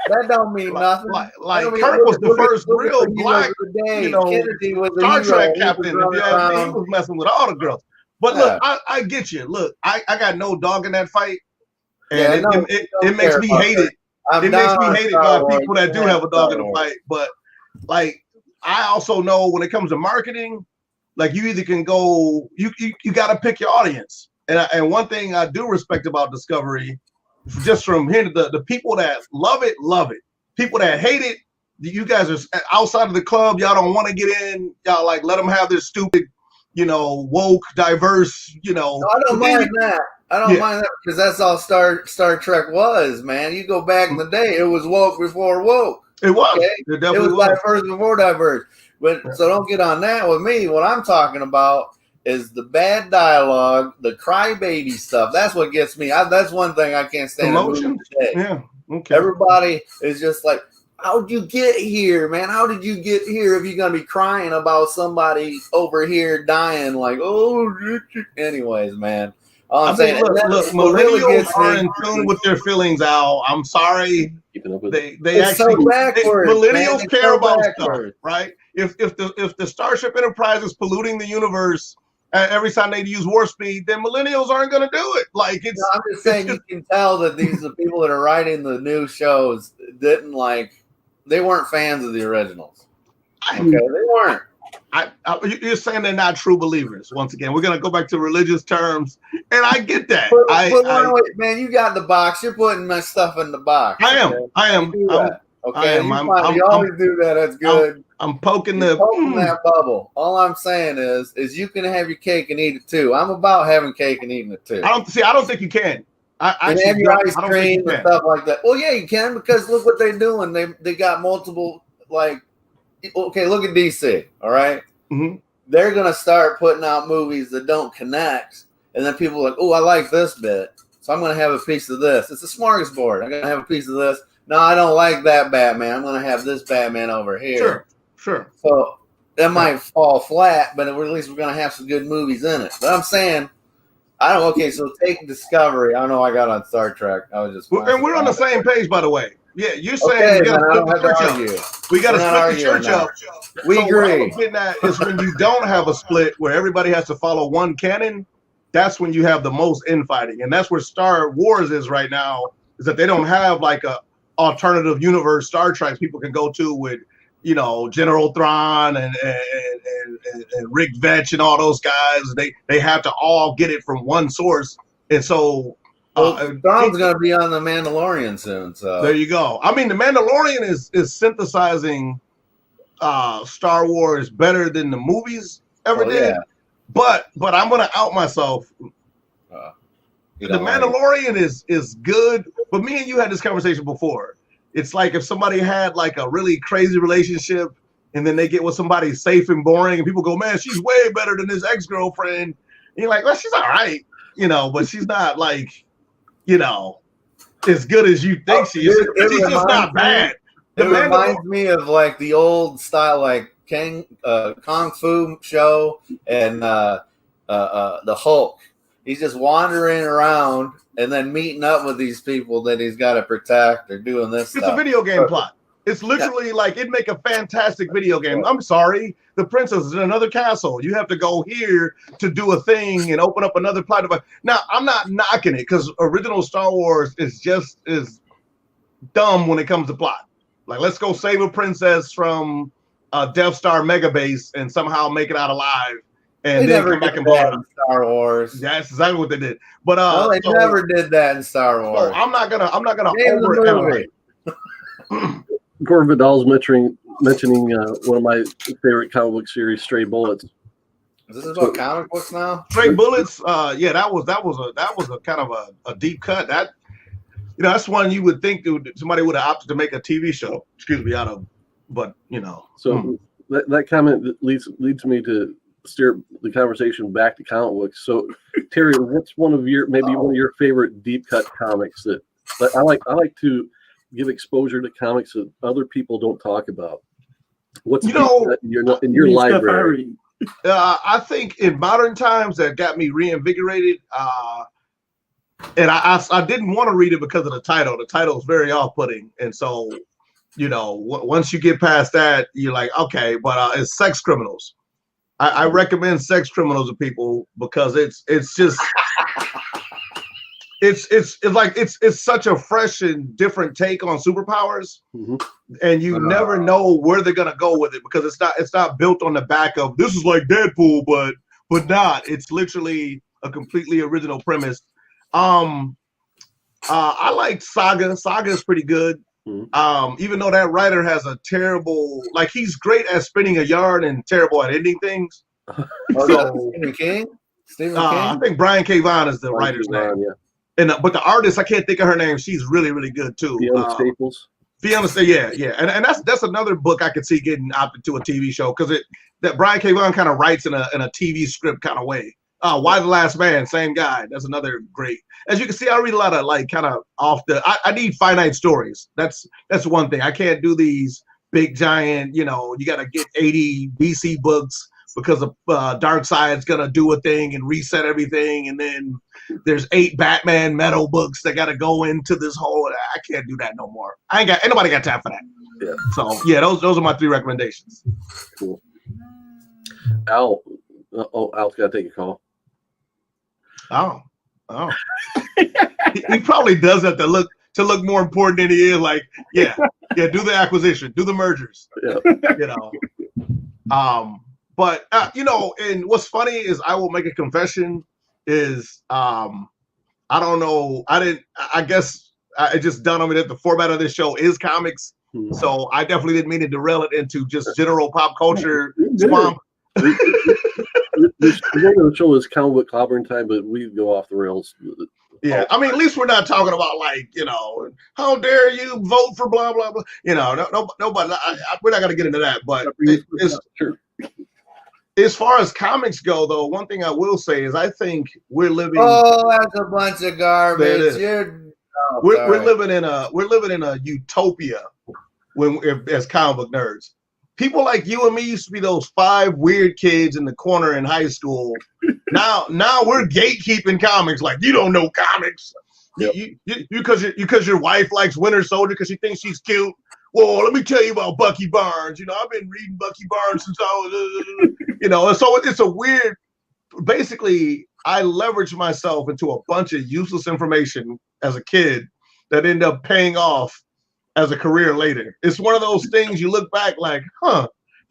That don't mean nothing. Like Kirk was the first real black, Kennedy was the Star Trek hero. captain. He was messing with all the girls. But look, I get you. Look, I got no dog in that fight, and it makes me hate it. It makes me hate it by people that do have a dog in the fight. But like, I also know when it comes to marketing, like you either can go, you got to pick your audience. And one thing I do respect about Discovery, just from hearing the people that love it, love it. People that hate it, you guys are outside of the club. Y'all don't want to get in. Y'all like let them have this stupid, woke, diverse, No, I don't mind that. I don't mind that because that's all Star Trek was, man. You go back in the day, it was woke before woke. It was. Okay? It definitely was diverse before diverse. But so don't get on that with me. What I'm talking about is the bad dialogue, the crybaby stuff. That's what gets me. That's one thing I can't stand. Emotion. Yeah. Okay. Everybody is just like, how'd you get here, man? How did you get here if you're going to be crying about somebody over here dying? Like, anyways, man. Look, millennials are in tune with their feelings, Al. I'm sorry. They actually millennials care about stuff, right? If the Starship Enterprise is polluting the universe every time they use warp speed, then millennials aren't going to do it. Like it's. No, I'm just saying you can tell that the people that are writing the new shows didn't like. They weren't fans of the originals. Okay, they weren't. You're saying they're not true believers. Once again, we're going to go back to religious terms, and I get that. Wait, man, you got the box. You're putting my stuff in the box. I am. Okay, you always do that. That's good. I'm poking that bubble. All I'm saying is you can have your cake and eat it too. I'm about having cake and eating it too. I don't think you can. I have your ice cream and stuff like that. Well, yeah, you can because look what they're doing. They got multiple Okay, look at DC. All right, They're gonna start putting out movies that don't connect, and then people are like, oh, I like this bit, so I'm gonna have a piece of this. It's a smorgasbord. I'm gonna have a piece of this. No, I don't like that Batman. I'm gonna have this Batman over here. Sure. So that might fall flat, but at least we're gonna have some good movies in it. But I'm saying, Okay, so take Discovery. I know I got on Star Trek. I was just. And we're on the same page, by the way. Yeah, you're saying we got to split the church up. We got to split the church up. We agree. What I'm getting at is when you don't have a split where everybody has to follow one canon, that's when you have the most infighting. And that's where Star Wars is right now, is that they don't have like a alternative universe Star Trek people can go to with, General Thrawn and Rick Vetch and all those guys. They have to all get it from one source. And so Thrawn's going to be on The Mandalorian soon. So there you go. I mean, The Mandalorian is synthesizing Star Wars better than the movies ever did. Yeah. But I'm going to out myself. The Mandalorian is good, but me and you had this conversation before. It's like if somebody had like a really crazy relationship and then they get with somebody safe and boring and people go, man, she's way better than his ex-girlfriend. And you're like, well, she's all right, but she's not like, as good as you think she is. She's just not bad. It reminds me of like the old style, like Kung Fu show and the Hulk. He's just wandering around and then meeting up with these people that he's got to protect or doing this stuff. It's a video game plot. It's literally like it'd make a fantastic video game. I'm sorry, the princess is in another castle. You have to go here to do a thing and open up another plot device. Now, I'm not knocking it because original Star Wars is just as dumb when it comes to plot. Like, let's go save a princess from a Death Star mega base and somehow make it out alive. And then come back and blow it up. Star Wars. Yeah, that's exactly what they did. But they never did that in Star Wars. So I'm not gonna over Gordon Vidal's mentioning one of my favorite comic book series, Stray Bullets. Is this about comic books now? Stray Bullets, yeah, that was a kind of a deep cut. That that's one you would think somebody would have opted to make a TV show. Out of, but So that comment leads me to steer the conversation back to comic books. So, Terry, what's one of your favorite deep cut comics that I like to give exposure to comics that other people don't talk about? What's You know, in your Read stuff I library? read. I think in modern times that got me reinvigorated. And I didn't want to read it because of the title. The title is very off-putting, and so once you get past that, you're like, okay. But it's Sex Criminals. I recommend Sex Criminals to people because it's just it's such a fresh and different take on superpowers, and you never know where they're gonna go with it because it's not built on the back of this is like Deadpool, but not. It's literally a completely original premise. I like Saga. Saga is pretty good. Even though that writer has a terrible, like he's great at spinning a yarn and terrible at ending things. So Stephen King. I think Brian K. Vaughan is the writer's name. Yeah. And but the artist, I can't think of her name. She's really, really good too. Fiona Staples. Fiona, yeah, and that's another book I could see getting opted to a TV show because that Brian K. Vaughan kind of writes in a TV script kind of way. Why the Last Man? Same guy. That's another great. As you can see, I read a lot of like kind of off the. I need finite stories. That's one thing. I can't do these big giant. You got to get 80 DC books because of Darkseid's gonna do a thing and reset everything, and then there's 8 Batman metal books that got to go into this whole. I can't do that no more. Ain't nobody got time for that. Yeah. So yeah, those are my 3 recommendations. Cool. Al's got to take a call. Oh. he probably does that to look more important than he is. Like, yeah, do the acquisition, do the mergers. Yeah. But and what's funny is I will make a confession is I don't know. I guess it just dawned on me that the format of this show is comics. So I definitely didn't mean to derail it into just general pop culture swamp. The name of the show is Comic Book Clobberin Time, but we go off the rails. Yeah, I mean, at least we're not talking about like, how dare you vote for blah blah blah. Nobody. We're not gonna get into that. But as far as comics go, though, one thing I will say is I think we're living. Oh, that's a bunch of garbage. We're living in a utopia as comic book nerds. People like you and me used to be those 5 weird kids in the corner in high school. Now we're gatekeeping comics. Like, you don't know comics. Yep. Because your wife likes Winter Soldier because she thinks she's cute. Well, let me tell you about Bucky Barnes. I've been reading Bucky Barnes since I was, And so it's a weird. Basically, I leveraged myself into a bunch of useless information as a kid that ended up paying off as a career later. It's one of those things you look back like,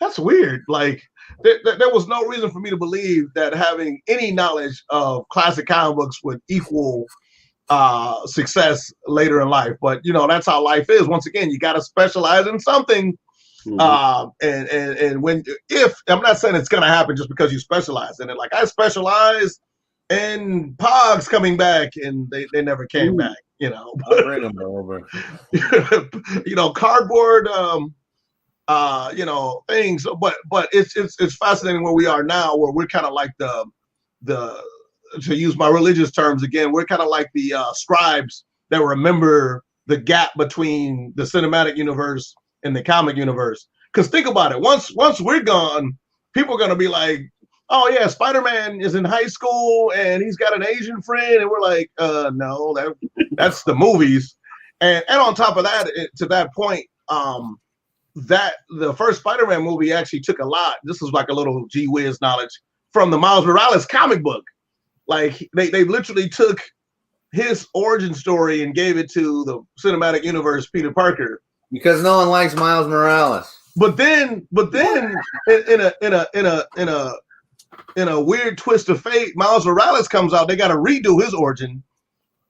that's weird. Like there was no reason for me to believe that having any knowledge of classic comic books would equal success later in life. But that's how life is. Once again, you got to specialize in something. And if I'm not saying it's going to happen just because you specialize in it. Like I specialized in Pogs coming back, and they never came back. I'll bring them over. Cardboard, things. But it's fascinating where we are now, where we're kind of like the to use my religious terms again, we're kind of like the scribes that remember the gap between the cinematic universe and the comic universe. Because think about it, once we're gone, people are gonna be like, oh yeah, Spider-Man is in high school and he's got an Asian friend, and we're like, no, that's the movies. And on top of that, to that point, that the first Spider-Man movie actually took a lot. This is like a little gee whiz knowledge from the Miles Morales comic book. Like they literally took his origin story and gave it to the cinematic universe, Peter Parker, because no one likes Miles Morales. But then in a weird twist of fate, Miles Morales comes out. They got to redo his origin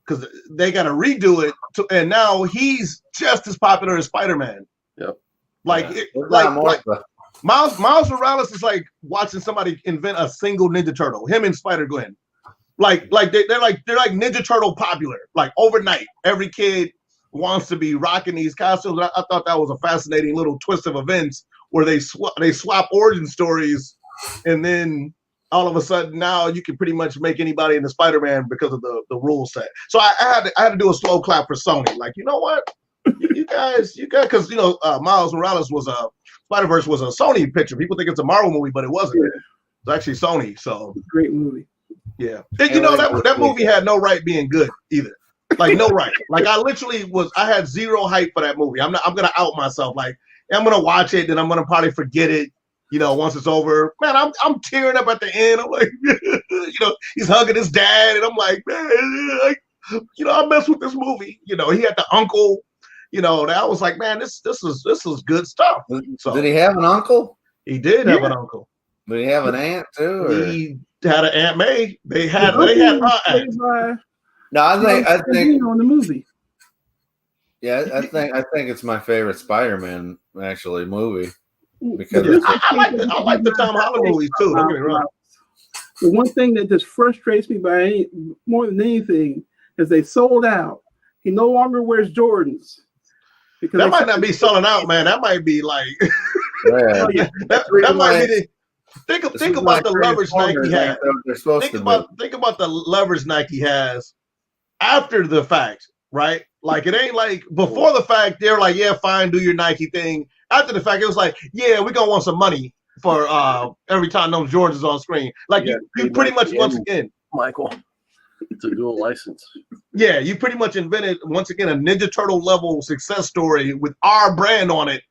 because they got to redo it, and now he's just as popular as Spider-Man. Yep. Miles Morales is like watching somebody invent a single Ninja Turtle. Him and Spider-Gwen, they're like Ninja Turtle popular. Like overnight, every kid wants to be rocking these costumes. I thought that was a fascinating little twist of events where they swap origin stories, and then all of a sudden now you can pretty much make anybody into Spider-Man because of the rule set. So I had to do a slow clap for Sony. Like, you know what? You guys, because Miles Morales was Spider-Verse was a Sony picture. People think it's a Marvel movie, but it wasn't. Yeah. It's actually Sony. So Great movie. yeah, and that movie had no right being good either. Like no right. Like I had zero hype for that movie. I'm gonna out myself. Like I'm gonna watch it, and I'm gonna probably forget it. Once it's over, man, I'm tearing up at the end. I'm like, he's hugging his dad, and I'm like, man, I mess with this movie. He had the uncle. That I was like, man, this is good stuff. So, did he have an uncle? He did have an uncle. Did he have an aunt too? Or? He had an Aunt May. They had my aunt. No, I think on the movie. Yeah, I think it's my favorite Spider-Man actually movie because I like the Tom Holland movies too. Don't get me wrong. The one thing that just frustrates me more than anything is they sold out. He no longer wears Jordans. Because that might not be selling out, man. That might be like that might be think about the leverage Nike has. Think about the leverage Nike has after the fact, right? Like it ain't like before the fact, they're like, yeah, fine, do your Nike thing. After the fact, it was like, yeah, we're gonna want some money for every time those Jordans is on screen. Like you pretty much once again, Michael. It's a dual license. Yeah, you pretty much invented once again a Ninja Turtle level success story with our brand on it.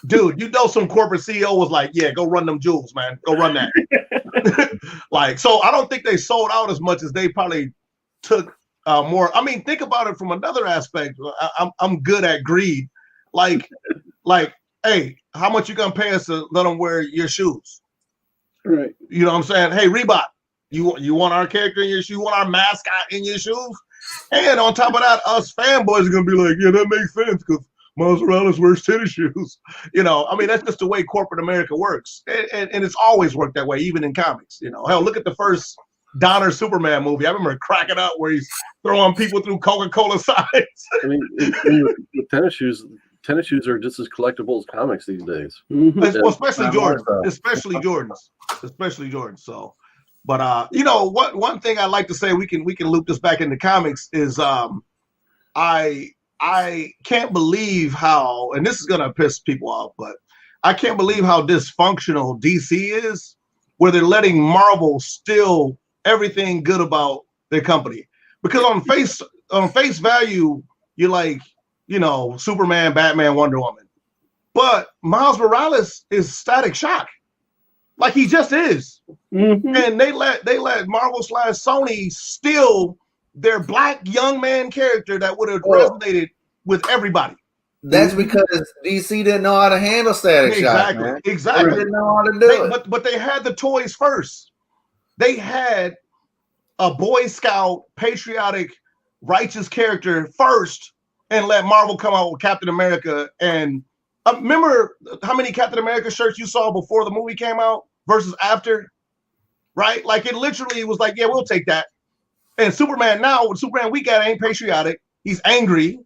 Dude, some corporate CEO was like, yeah, go run them jewels, man. Go run that. So I don't think they sold out as much as they probably took more. I mean, think about it from another aspect. I'm good at greed. Like, hey, how much you gonna pay us to let them wear your shoes? Right. You know what I'm saying? Hey, Reebok, you want our character in your shoe? You want our mascot in your shoes? And on top of that, us fanboys are gonna be like, yeah, that makes sense because Miles Morales wears tennis shoes. I mean, that's just the way corporate America works, and it's always worked that way, even in comics. Hell, look at the first Donner Superman movie. I remember cracking up where he's throwing people through Coca-Cola signs. I mean, with tennis shoes are just as collectible as comics these days. Mm-hmm. Especially Jordans. So, but one thing I like to say, we can loop this back into comics is I can't believe how, and this is gonna piss people off, but I can't believe how dysfunctional DC is, where they're letting Marvel steal everything good about their company. Because on face value, you're like, Superman, Batman, Wonder Woman. But Miles Morales is Static Shock. Like he just is. Mm-hmm. And they let Marvel / Sony steal their black young man character that would have resonated with everybody. That's because DC didn't know how to handle Static Shock. Man. Exactly. They didn't know how to do it. But they had the toys first. They had a Boy Scout, patriotic, righteous character first, and let Marvel come out with Captain America. And remember how many Captain America shirts you saw before the movie came out versus after? Right? Like it literally was like, yeah, we'll take that. And Superman now, with Superman we got ain't patriotic. He's angry.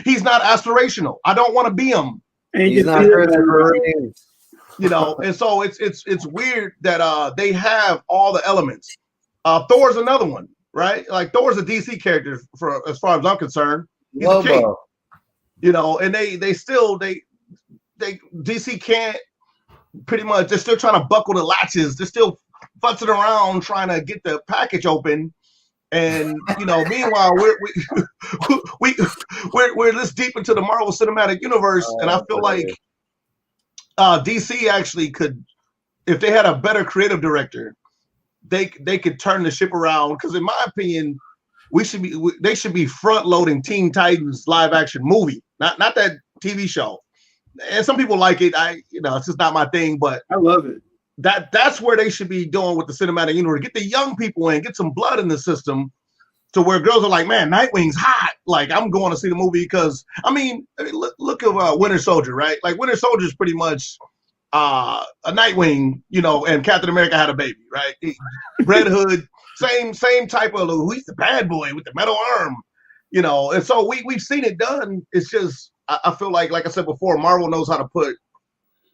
He's not aspirational. I don't want to be him. He's not and so it's weird that they have all the elements. Thor's another one, right? Like Thor's a DC character for as far as I'm concerned. He's a king. And they still DC can't pretty much. They're still trying to buckle the latches. They're still futzing around trying to get the package open. And meanwhile, we're this deep into the Marvel Cinematic Universe, and I feel like DC actually could, if they had a better creative director, they could turn the ship around. Because in my opinion, they should be front loading Teen Titans live action movie, not that TV show. And some people like it. It's just not my thing, but I love it. That's where they should be doing with the cinematic universe. Get the young people in, get some blood in the system, to where girls are like, man, Nightwing's hot. Like I'm going to see the movie because I mean look at Winter Soldier, right? Like Winter Soldier is pretty much a Nightwing, and Captain America had a baby, right? Red Hood, same type of he's the bad boy with the metal arm, And so we've seen it done. It's just I feel like I said before, Marvel knows how to put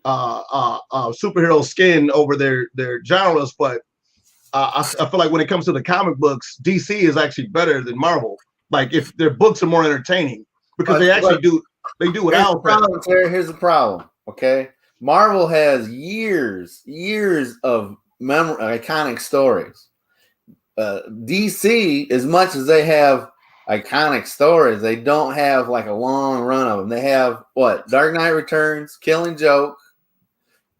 superhero skin over their generalists, but I feel like when it comes to the comic books, DC is actually better than Marvel. Like if their books are more entertaining, because they actually do what Al said. Here's the problem. Okay, Marvel has years of iconic stories. DC, as much as they have iconic stories, they don't have like a long run of them. They have what? Dark Knight Returns, Killing Joke,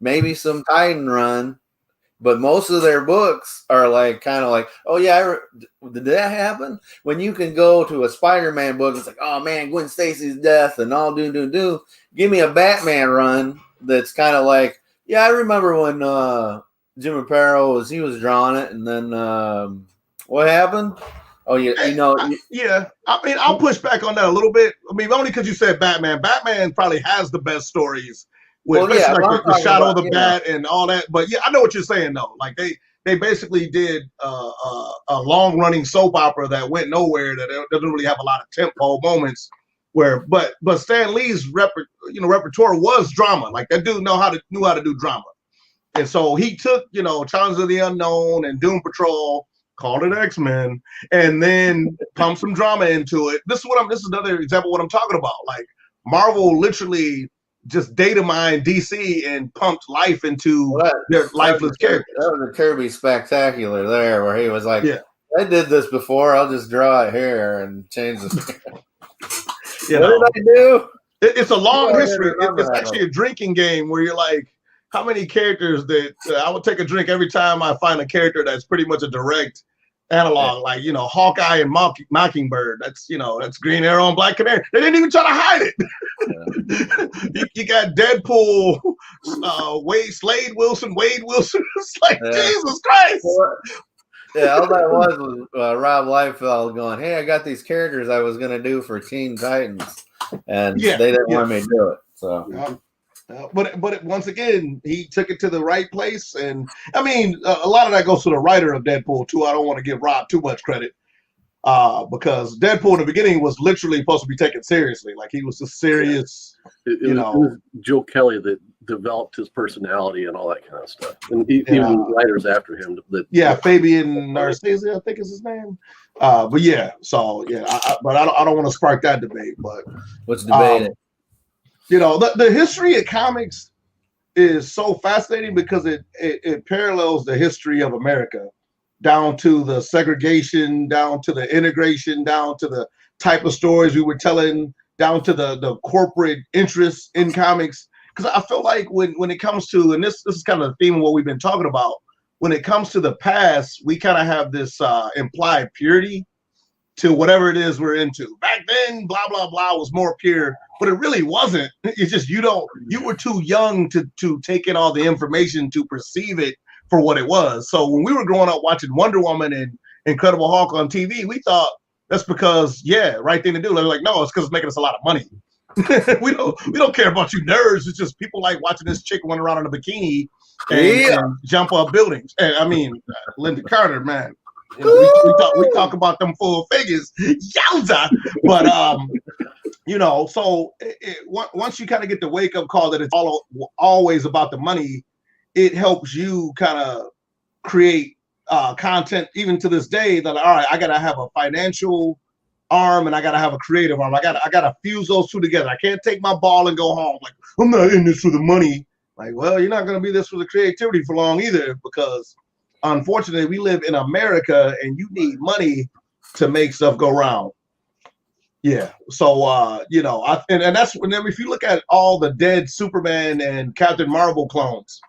maybe some Titan run, but most of their books are like kind of like, oh yeah, did that happen? When you can go to a Spider-Man book, it's like, oh man, Gwen Stacy's death and all do. Give me a Batman run that's kind of like, yeah, I remember when Jim Aparo was drawing it, and then what happened? Oh yeah, I mean, I'll push back on that a little bit. I mean, only because you said Batman. Batman probably has the best stories with like the Shadow of the Bat and all that. But yeah, I know what you're saying though. Like they basically did a long running soap opera that went nowhere, that doesn't really have a lot of tentpole moments. But Stan Lee's repertoire was drama. Like that dude knew how to do drama, and so he took Challenge of the Unknown and Doom Patrol, called it X-Men, and then pumped some drama into it. This is another example of what I'm talking about. Like Marvel literally just data mined DC and pumped life into their lifeless characters. That was a Kirby spectacular there, where he was like, I did this before, I'll just draw it here and change this. What did I do? It's a long history. It's actually a drinking game where you're like, how many characters that I would take a drink every time I find a character that's pretty much a direct analog, like Hawkeye and Mockingbird. That's Green Arrow and Black Canary. They didn't even try to hide it. you got Deadpool, Wade Wilson. It's like Jesus Christ. Yeah, all that was Rob Liefeld going, "Hey, I got these characters I was gonna do for Teen Titans, and they didn't want me to do it." So. But once again, he took it to the right place, and I mean, a lot of that goes to the writer of Deadpool too. I don't want to give Rob too much credit, because Deadpool in the beginning was literally supposed to be taken seriously, like he was a serious. It was Joe Kelly that developed his personality and all that kind of stuff, and even writers after him. Fabian Narcisse, I think is his name. But I don't want to spark that debate. But let's debate it. The history of comics is so fascinating because it parallels the history of America, down to the segregation, down to the integration, down to the type of stories we were telling, down to the corporate interests in comics. Because I feel like when it comes to, and this is kind of the theme of what we've been talking about, when it comes to the past, we kind of have this implied purity to whatever it is we're into. Back then, blah, blah, blah was more pure, but it really wasn't. It's just you were too young to take in all the information to perceive it for what it was. So when we were growing up watching Wonder Woman and Incredible Hulk on TV, we thought that's because, right thing to do. They're like, no, it's because it's making us a lot of money. we don't care about you nerds. It's just people like watching this chick run around in a bikini and jump up buildings. And I mean, Linda Carter, man. We talk about them full figures, yowza. But so once you kind of get the wake up call that it's always about the money, it helps you kind of create content even to this day. That all right, I gotta have a financial arm and I gotta have a creative arm. I gotta fuse those two together. I can't take my ball and go home. Like, I'm not in this for the money. Like, well, you're not gonna be this for the creativity for long either, because unfortunately, we live in America, and you need money to make stuff go round. Yeah. So, and that's whenever, if you look at all the dead Superman and Captain Marvel clones,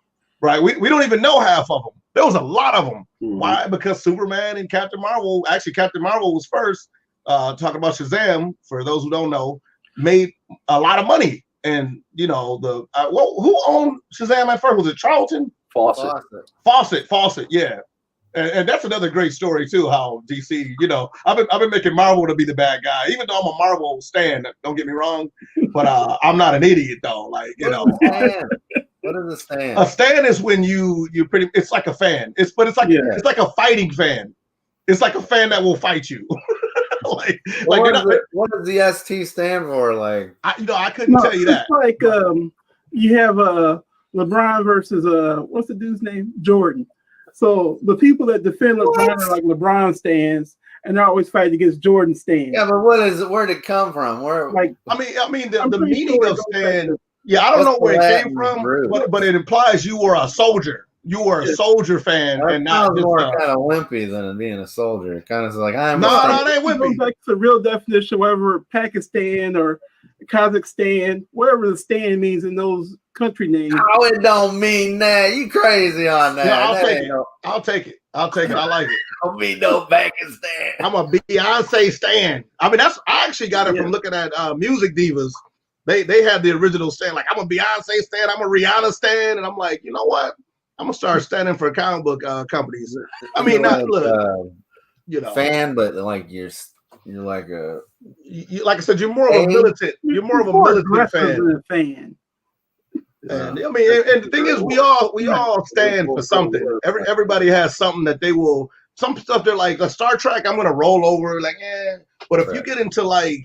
right? We don't even know half of them. There was a lot of them. Mm-hmm. Why? Because Superman and Captain Marvel was first. Talking about Shazam, for those who don't know, made a lot of money. And, who owned Shazam at first? Was it Charlton? Fawcett, yeah. And that's another great story too, how DC, I've been making Marvel to be the bad guy, even though I'm a Marvel stan, don't get me wrong, but I'm not an idiot though. Like, What is a stan? A stan is when you it's like a fan. It's like a fighting fan. It's like a fan that will fight you. What does the ST stand for? Like, I couldn't tell you that. It's like you have LeBron versus what's the dude's name? Jordan. So the people that defend LeBron are like LeBron stands, and they're always fighting against Jordan Stan. Yeah, but where did it come from? Where? Like, I mean, the I'm pretty meaning sure of it goes back Stan. to- Yeah, I don't know What's where the it came Latin from, root? but it implies you were a soldier. You were a soldier fan, That and not sounds just more kind of wimpy than being a soldier. Kind of like I'm. No, a no, they ain't It goes wimpy. back to the real definition, whatever Pakistan or Kazakhstan, whatever the Stan means in those country names. Oh, it don't mean that. You crazy on that? Yeah, I'll That take ain't it. no- I'll take it. I'll take it. I like it. Don't mean no Pakistan. I'm a Beyonce stan. I mean, I actually got it from looking at Music Divas. They had the original stan. Like, I'm a Beyonce stan. I'm a Rihanna stan, and I'm like, you know what? I'm gonna start standing for comic book companies. I mean, not look, you know, fan, but like you're like a like I said, you're more of a militant. You're more of a militant aggressive fan. than a fan. And I mean, and the thing is, we all stand for something. Everybody has something that they will. Some stuff they're like, a Star Trek, I'm gonna roll over, like, eh. But if you get into like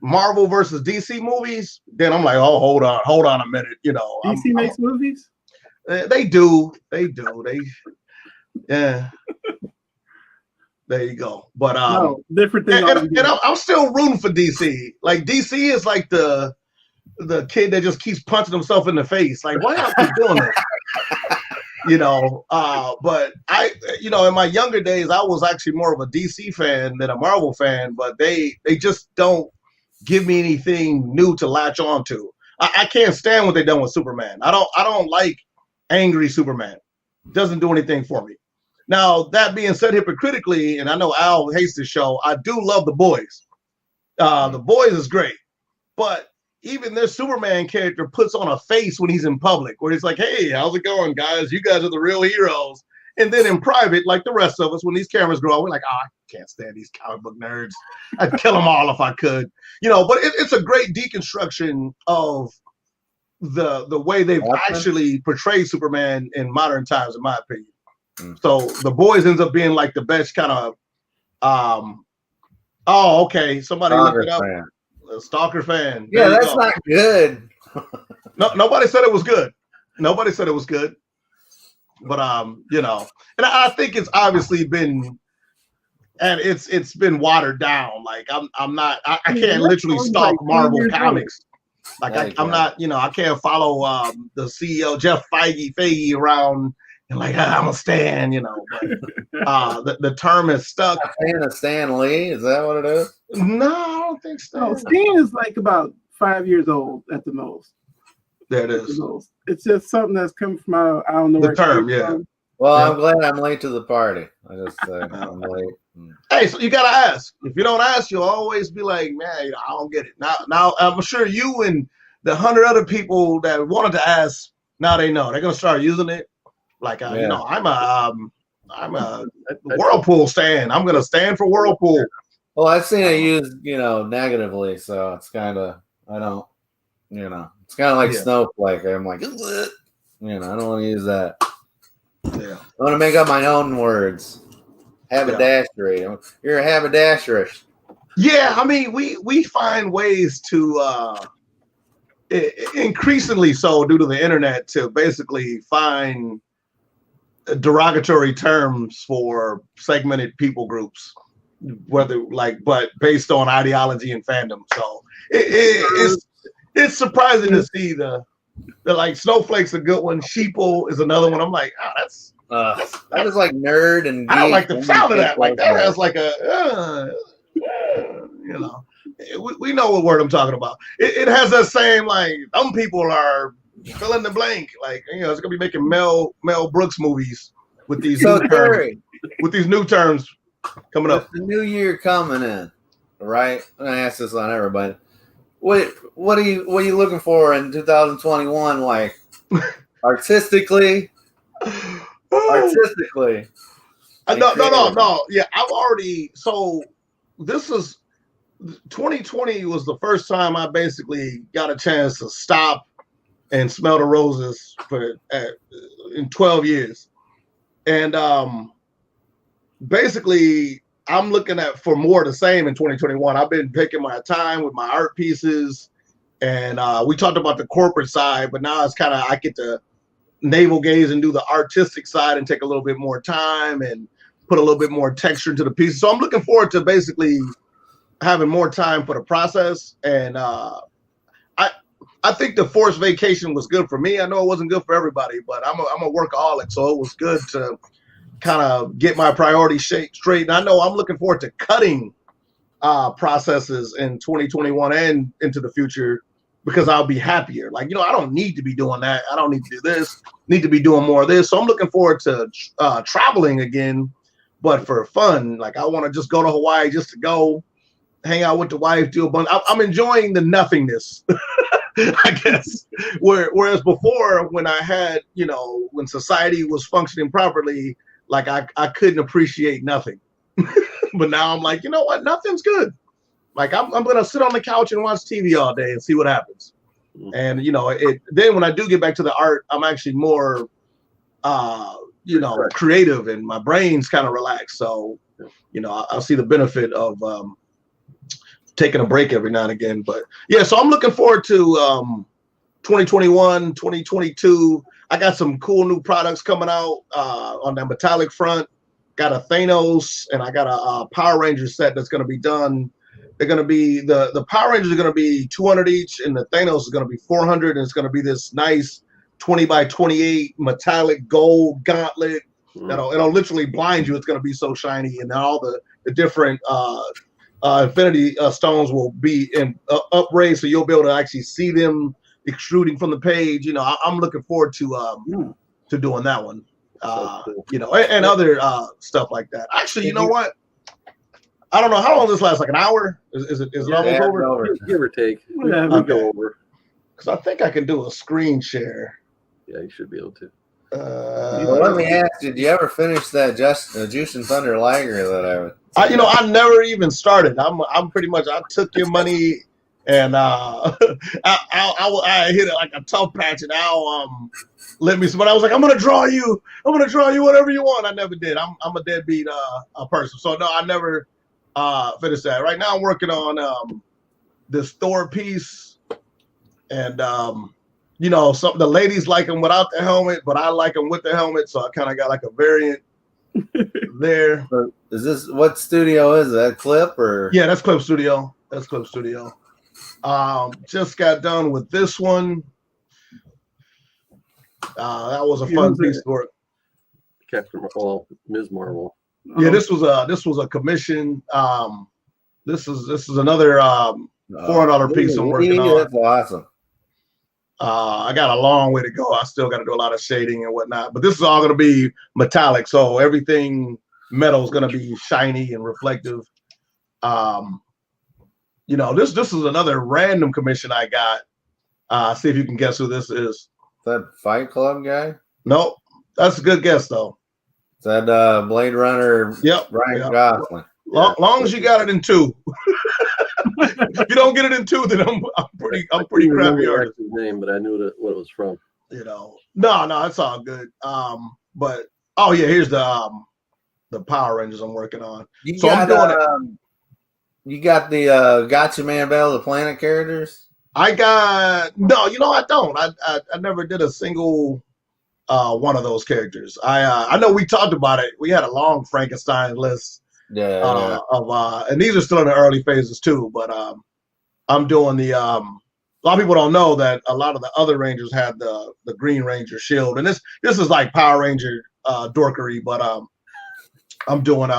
Marvel versus DC movies, then I'm like, oh, hold on a minute, you know. DC makes movies? They do. Yeah. There you go. But No, different thing. and I'm still rooting for DC. Like, DC is like the kid that just keeps punching himself in the face. Like, why y'all keep doing this? You know, but in my younger days, I was actually more of a DC fan than a Marvel fan, but they just don't give me anything new to latch on to. I can't stand what they've done with Superman. I don't like angry Superman. Doesn't do anything for me. Now, that being said, hypocritically, and I know Al hates this show, I do love The Boys. The Boys is great, but even their Superman character puts on a face when he's in public, where he's like, hey, how's it going, guys? You guys are the real heroes. And then in private, like the rest of us, when these cameras grow, we're like, oh, I can't stand these comic book nerds. I'd kill them all if I could. You know, but it's a great deconstruction of the way they've actually portrayed Superman in modern times, in my opinion. So The Boys ends up being like the best kind of, okay, somebody looked it up. A Stalker fan. Yeah, that's not good. No, nobody said it was good. Nobody said it was good. But and I think it's obviously been, and it's been watered down. Like I can't literally stalk Marvel comics. Like I'm not, I can't follow the CEO Jeff Feige around and like I'm a Stan, But the term is stuck. Stan Lee, is that what it is? No, I don't think so. No, Stan is like about 5 years old at the most. There it is. It's just something that's come from I don't know the where term, yeah. From. Well, yeah. I'm glad I'm late to the party. I just I'm late. Hey, so you gotta ask. If you don't ask, you'll always be like, man, I don't get it. Now I'm sure you and the 100 other people that wanted to ask, now they know. They're gonna start using it. Like I'm a Whirlpool stan. I'm gonna stand for Whirlpool. Well, I've seen it used, negatively, so it's kind of it's kind of like snowflake. I'm like, I don't want to use that. Yeah, I want to make up my own words. Haberdashery. You're a haberdasherist. Yeah, I mean, we find ways to increasingly so due to the internet to basically find derogatory terms for segmented people groups, but based on ideology and fandom. So it's surprising to see the like Snowflake's a good one. Sheeple is another one. I'm like, that's that is like nerd and geek. I don't like the sound of that. Like that has like we know what word I'm talking about. It has that same like some people are fill in the blank. Like it's gonna be making Mel Brooks movies with these new terms coming up. The new year coming in, right? I'm gonna ask this on everybody. What are you looking for in 2021? Like artistically. Artistically. No. Yeah, I've already. So this is 2020 was the first time I basically got a chance to stop and smell the roses in 12 years, and basically I'm looking for more of the same in 2021. I've been taking my time with my art pieces, and we talked about the corporate side, but now it's kind of I get to navel gaze and do the artistic side and take a little bit more time. And put a little bit more texture into the pieces. So I'm looking forward to basically having more time for the process. And I think the forced vacation was good for me. I know it wasn't good for everybody, but I'm a workaholic, so it was good to kind of get my priorities straight. And I know I'm looking forward to cutting processes in 2021 and into the future because I'll be happier. Like, I don't need to be doing that. I don't need to do this. Need to be doing more of this. So I'm looking forward to traveling again, but for fun. Like, I want to just go to Hawaii just to go hang out with the wife, do a bunch. I'm enjoying the nothingness. I guess. Whereas before, when I had, when society was functioning properly, like I couldn't appreciate nothing. But now I'm like, you know what? Nothing's good. Like I'm gonna sit on the couch and watch TV all day and see what happens. And then when I do get back to the art, I'm actually more creative and my brain's kind of relaxed. So, I'll see the benefit of taking a break every now and again. But yeah, so I'm looking forward to 2021, 2022. I got some cool new products coming out on that metallic front. Got a Thanos and I got a Power Ranger set that's going to be done. They're going to be the Power Rangers are going to be 200 each, and the Thanos is going to be 400, and it's going to be this nice 20 by 28 metallic gold gauntlet. It'll literally blind you. It's going to be so shiny, and all the different infinity stones will be upraised, so you'll be able to actually see them extruding from the page. I'm looking forward to doing that one. And other stuff like that. Actually, you know what? I don't know how long this lasts. Like an hour? Is it almost over? Give or take. Yeah, we go over. Because I think I can do a screen share. Yeah, you should be able to. Let me ask you: did you ever finish that Juice and Thunder Lager that I never even started. I'm pretty much. I took your money and I hit it like a tough patch, and Al let me. But I was like, I'm gonna draw you whatever you want. I never did. I'm a deadbeat person, so no, I never finished that. Right now, I'm working on this Thor piece, and some the ladies like them without the helmet, but I like them with the helmet, so I kind of got like a variant there. Is this what studio is that? Clip or? Yeah, that's Clip Studio. Just got done with this one. That was a fun piece of work. Captain Marvel, Ms. Marvel. Yeah, this was a commission. This is another $400 piece I'm working on. That's awesome. I got a long way to go. I still got to do a lot of shading and whatnot, but this is all going to be metallic, so everything metal is going to be shiny and reflective. This is another random commission I got. See if you can guess who this is. That Fight Club guy? Nope, that's a good guess though. Is that Blade Runner? Yep, Ryan Gosling. Long as you got it in 2. If you don't get it in 2, then I'm pretty crappy artist. His name, but I knew what it was from. No, it's all good. But here's the Power Rangers I'm working on. You got the Gotcha Man Battle of the Planet characters? I don't. I never did a single one of those characters. I know we talked about it. We had a long Frankenstein list. And these are still in the early phases too, but I'm doing the a lot of people don't know that a lot of the other Rangers had the Green Ranger shield, and this is like Power Ranger dorkery, but I'm doing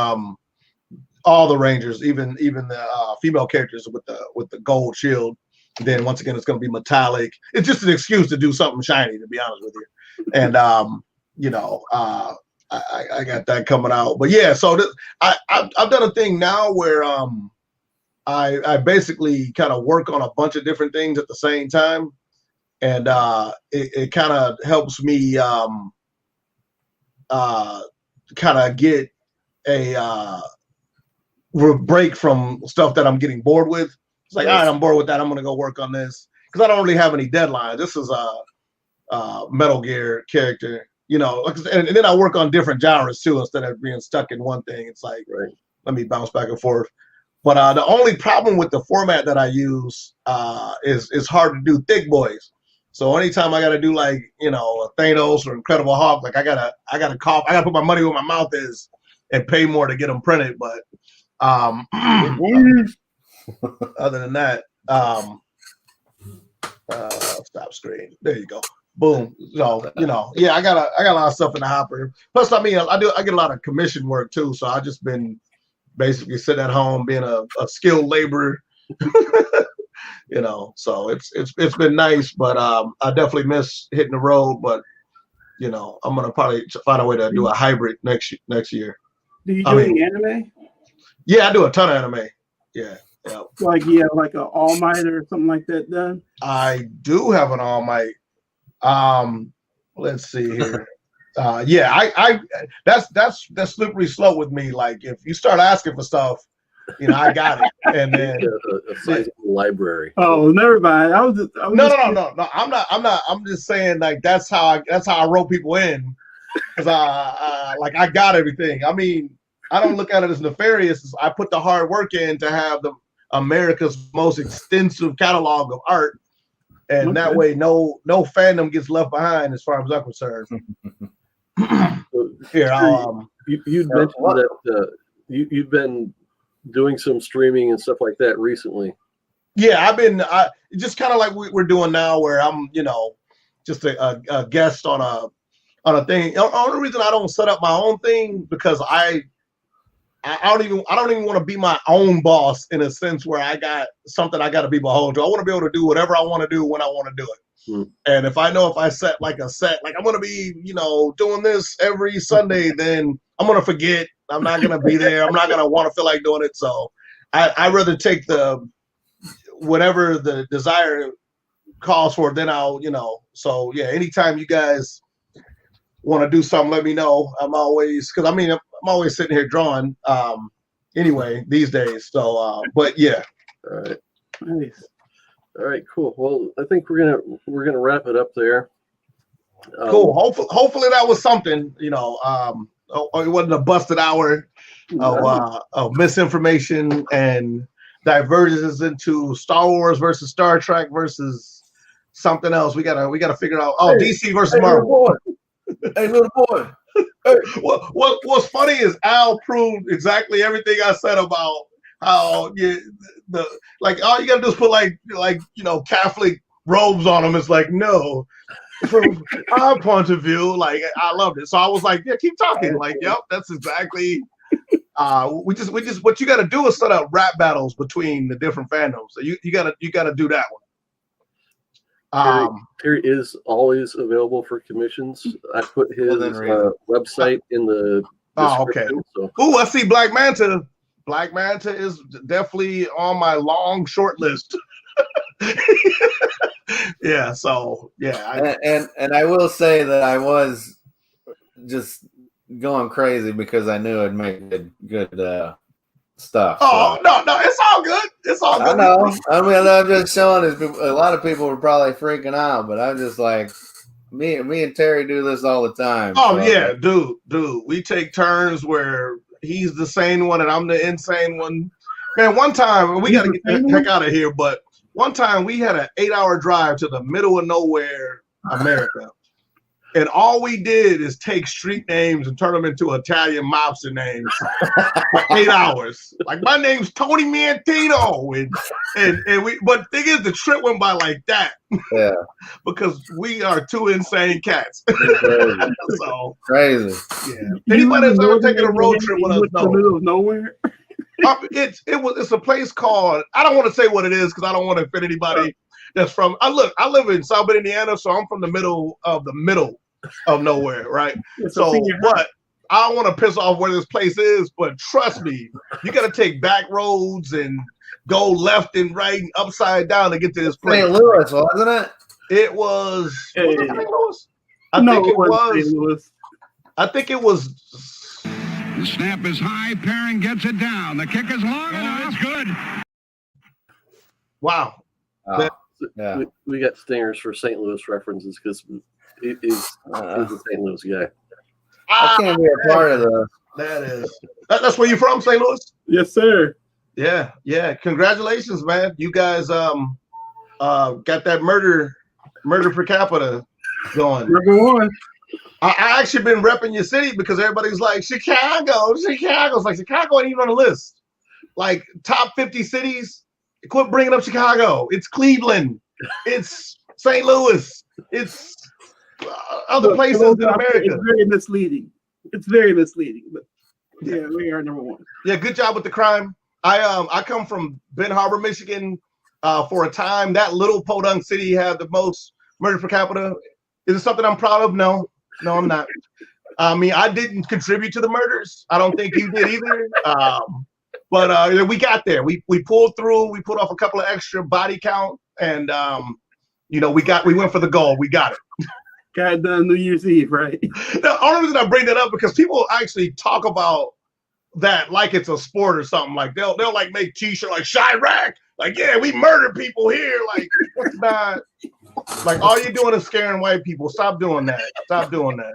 all the Rangers, even the female characters with the gold shield. And then once again, it's going to be metallic. It's just an excuse to do something shiny, to be honest with you. And I got that coming out, but yeah. So I've done a thing now where I basically kind of work on a bunch of different things at the same time, and it kind of helps me kind of get a break from stuff that I'm getting bored with. It's like, all right, I'm bored with that. I'm gonna go work on this because I don't really have any deadlines. This is a Metal Gear character. And then I work on different genres too, instead of being stuck in one thing. It's like, let me bounce back and forth. But the only problem with the format that I use is hard to do thick boys. So anytime I got to do like, a Thanos or Incredible Hulk, like I gotta cough, I gotta put my money where my mouth is and pay more to get them printed. But other than that, stop screen. There you go. Boom. So yeah, I got a lot of stuff in the hopper. Plus, I get a lot of commission work too. So I just been basically sitting at home being a skilled laborer. So it's been nice, but I definitely miss hitting the road. But I'm gonna probably find a way to do a hybrid next year. Do you do any anime? Yeah, I do a ton of anime. Yeah. Like an All Might or something like that done? I do have an All Might. Let's see here. I that's slippery slope with me. Like if you start asking for stuff, I got it. And then a sizable library. Oh, never mind. No. I'm not. I'm just saying like that's how I wrote people in, because I got everything. I mean, I don't look at it as nefarious. I put the hard work in to have America's most extensive catalog of art, and that way no fandom gets left behind as far as I'm concerned. Here, you mentioned that you've been doing some streaming and stuff like that recently. Yeah, I've been just kind of like we're doing now, where I'm just a guest on a thing. The only reason I don't set up my own thing because I don't even want to be my own boss in a sense where I got something I got to be beholden to. I want to be able to do whatever I want to do when I want to do it. And if I set like I'm going to be, doing this every Sunday, then I'm going to forget. I'm not going to be there. I'm not going to want to feel like doing it. So I'd rather take whatever the desire calls for, then I'll, so yeah, anytime you guys want to do something, let me know. I'm always sitting here drawing anyway these days. So, but yeah. All right. Nice. All right, cool. Well, I think we're gonna wrap it up there. Cool. Hopefully that was something. It wasn't a busted hour of misinformation and divergences into Star Wars versus Star Trek versus something else. We gotta figure out. Oh, DC versus Marvel. Hey, little boy. What's funny is Al proved exactly everything I said about how all you gotta do is put like Catholic robes on them. It's like, no, from our point of view, like I loved it. So I was like, yeah, keep talking. Like, yep, that's exactly. We just what you got to do is set up rap battles between the different fandoms. So you gotta do that one. Terry is always available for commissions. I put his website in the description. Okay. So. I see Black Manta. Black Manta is definitely on my long short list. Yeah. So yeah. And I will say that I was just going crazy because I knew I'd make good stuff. Oh, so. No, it's all good. It's all good. I know. I mean, I'm just showing this. A lot of people were probably freaking out, but I'm just like, me and Terry do this all the time. Oh, so. Yeah, dude. We take turns where he's the sane one and I'm the insane one. Man, one time, we got to get the heck out of here, but one time we had an 8-hour drive to the middle of nowhere, America. And all we did is take street names and turn them into Italian mobster names for 8 hours. Like, my name's Tony Mantino. And we, but the thing is, the trip went by like that. Yeah. Because we are two insane cats. Crazy. So crazy. Yeah. Anybody that's ever taken a road trip with us knows. In the middle of nowhere. It's a place called, I don't want to say what it is because I don't want to offend anybody that's from, I live in South Bend, Indiana, so I'm from the middle of nowhere, right? So, but I don't want to piss off where this place is, but trust me, you got to take back roads and go left and right and upside down to get to this place. St. Louis, wasn't it? It was. Hey. Was it St. Louis? I think it was. The snap is high. Perrin gets it down. The kick is long enough. It's good. Wow. Yeah. We got stingers for St. Louis references because he's a St. Louis guy. I can't be a part of this. That is. That's where you're from, St. Louis? Yes, sir. Yeah. Congratulations, man. You guys got that murder per capita going. Number one. I actually been repping your city because everybody's like, Chicago's like, Chicago ain't even on the list. Like, top 50 cities, quit bringing up Chicago. It's Cleveland. It's St. Louis. It's other places in America. It's very misleading. It's very misleading. But yeah, we are number one. Yeah, good job with the crime. I come from Ben Harbor, Michigan. For a time, that little podunk city had the most murder per capita. Is it something I'm proud of? No, I'm not. I mean, I didn't contribute to the murders. I don't think you did either. But we got there. We pulled through. We put off a couple of extra body count, and we went for the goal. We got it. Got it done New Year's Eve, right? The only reason I bring that up because people actually talk about that like it's a sport or something. Like they'll like make T-shirt like Chirac. Like, yeah, we murder people here. Like, it's not. Like, all you're doing is scaring white people. Stop doing that. Stop doing that.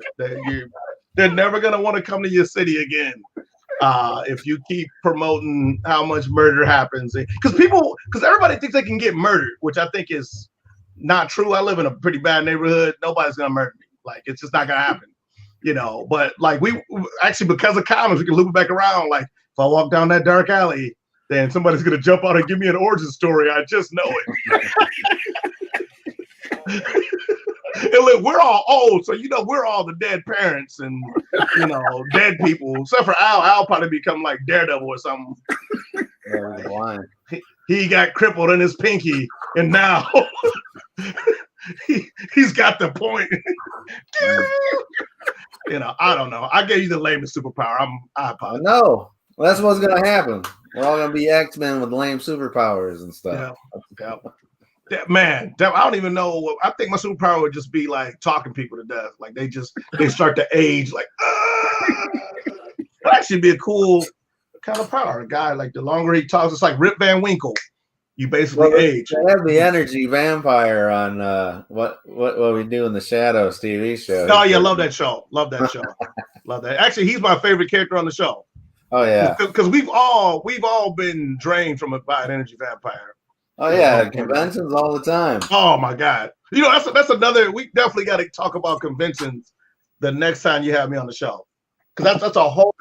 They're never going to want to come to your city again if you keep promoting how much murder happens. Because everybody thinks they can get murdered, which I think is not true. I live in a pretty bad neighborhood. Nobody's going to murder me. Like, it's just not going to happen. But like we actually, because of comics, we can loop it back around. Like, if I walk down that dark alley, then somebody's going to jump out and give me an origin story. I just know it. And look, we're all old, so we're all the dead parents and dead people. Except for Al. Al probably become like Daredevil or something. He got crippled in his pinky, and now he's got the point. I don't know. I gave you the lamest superpower. I apologize. No, that's what's gonna happen. We're all gonna be X-Men with lame superpowers and stuff. Yeah. Man, I don't even know. I think my superpower would just be like talking people to death. Like they start to age. Like, that actually be a cool kind of power. A guy, like, the longer he talks, it's like Rip Van Winkle. You basically age. They have the energy vampire on what we do in the Shadows TV show. Oh yeah, love that show. Love that show. Love that. Actually, he's my favorite character on the show. Oh yeah, because we've all been drained by an energy vampire. Oh yeah, conventions all the time. Oh my God, that's another. We definitely got to talk about conventions the next time you have me on the show, because that's a whole.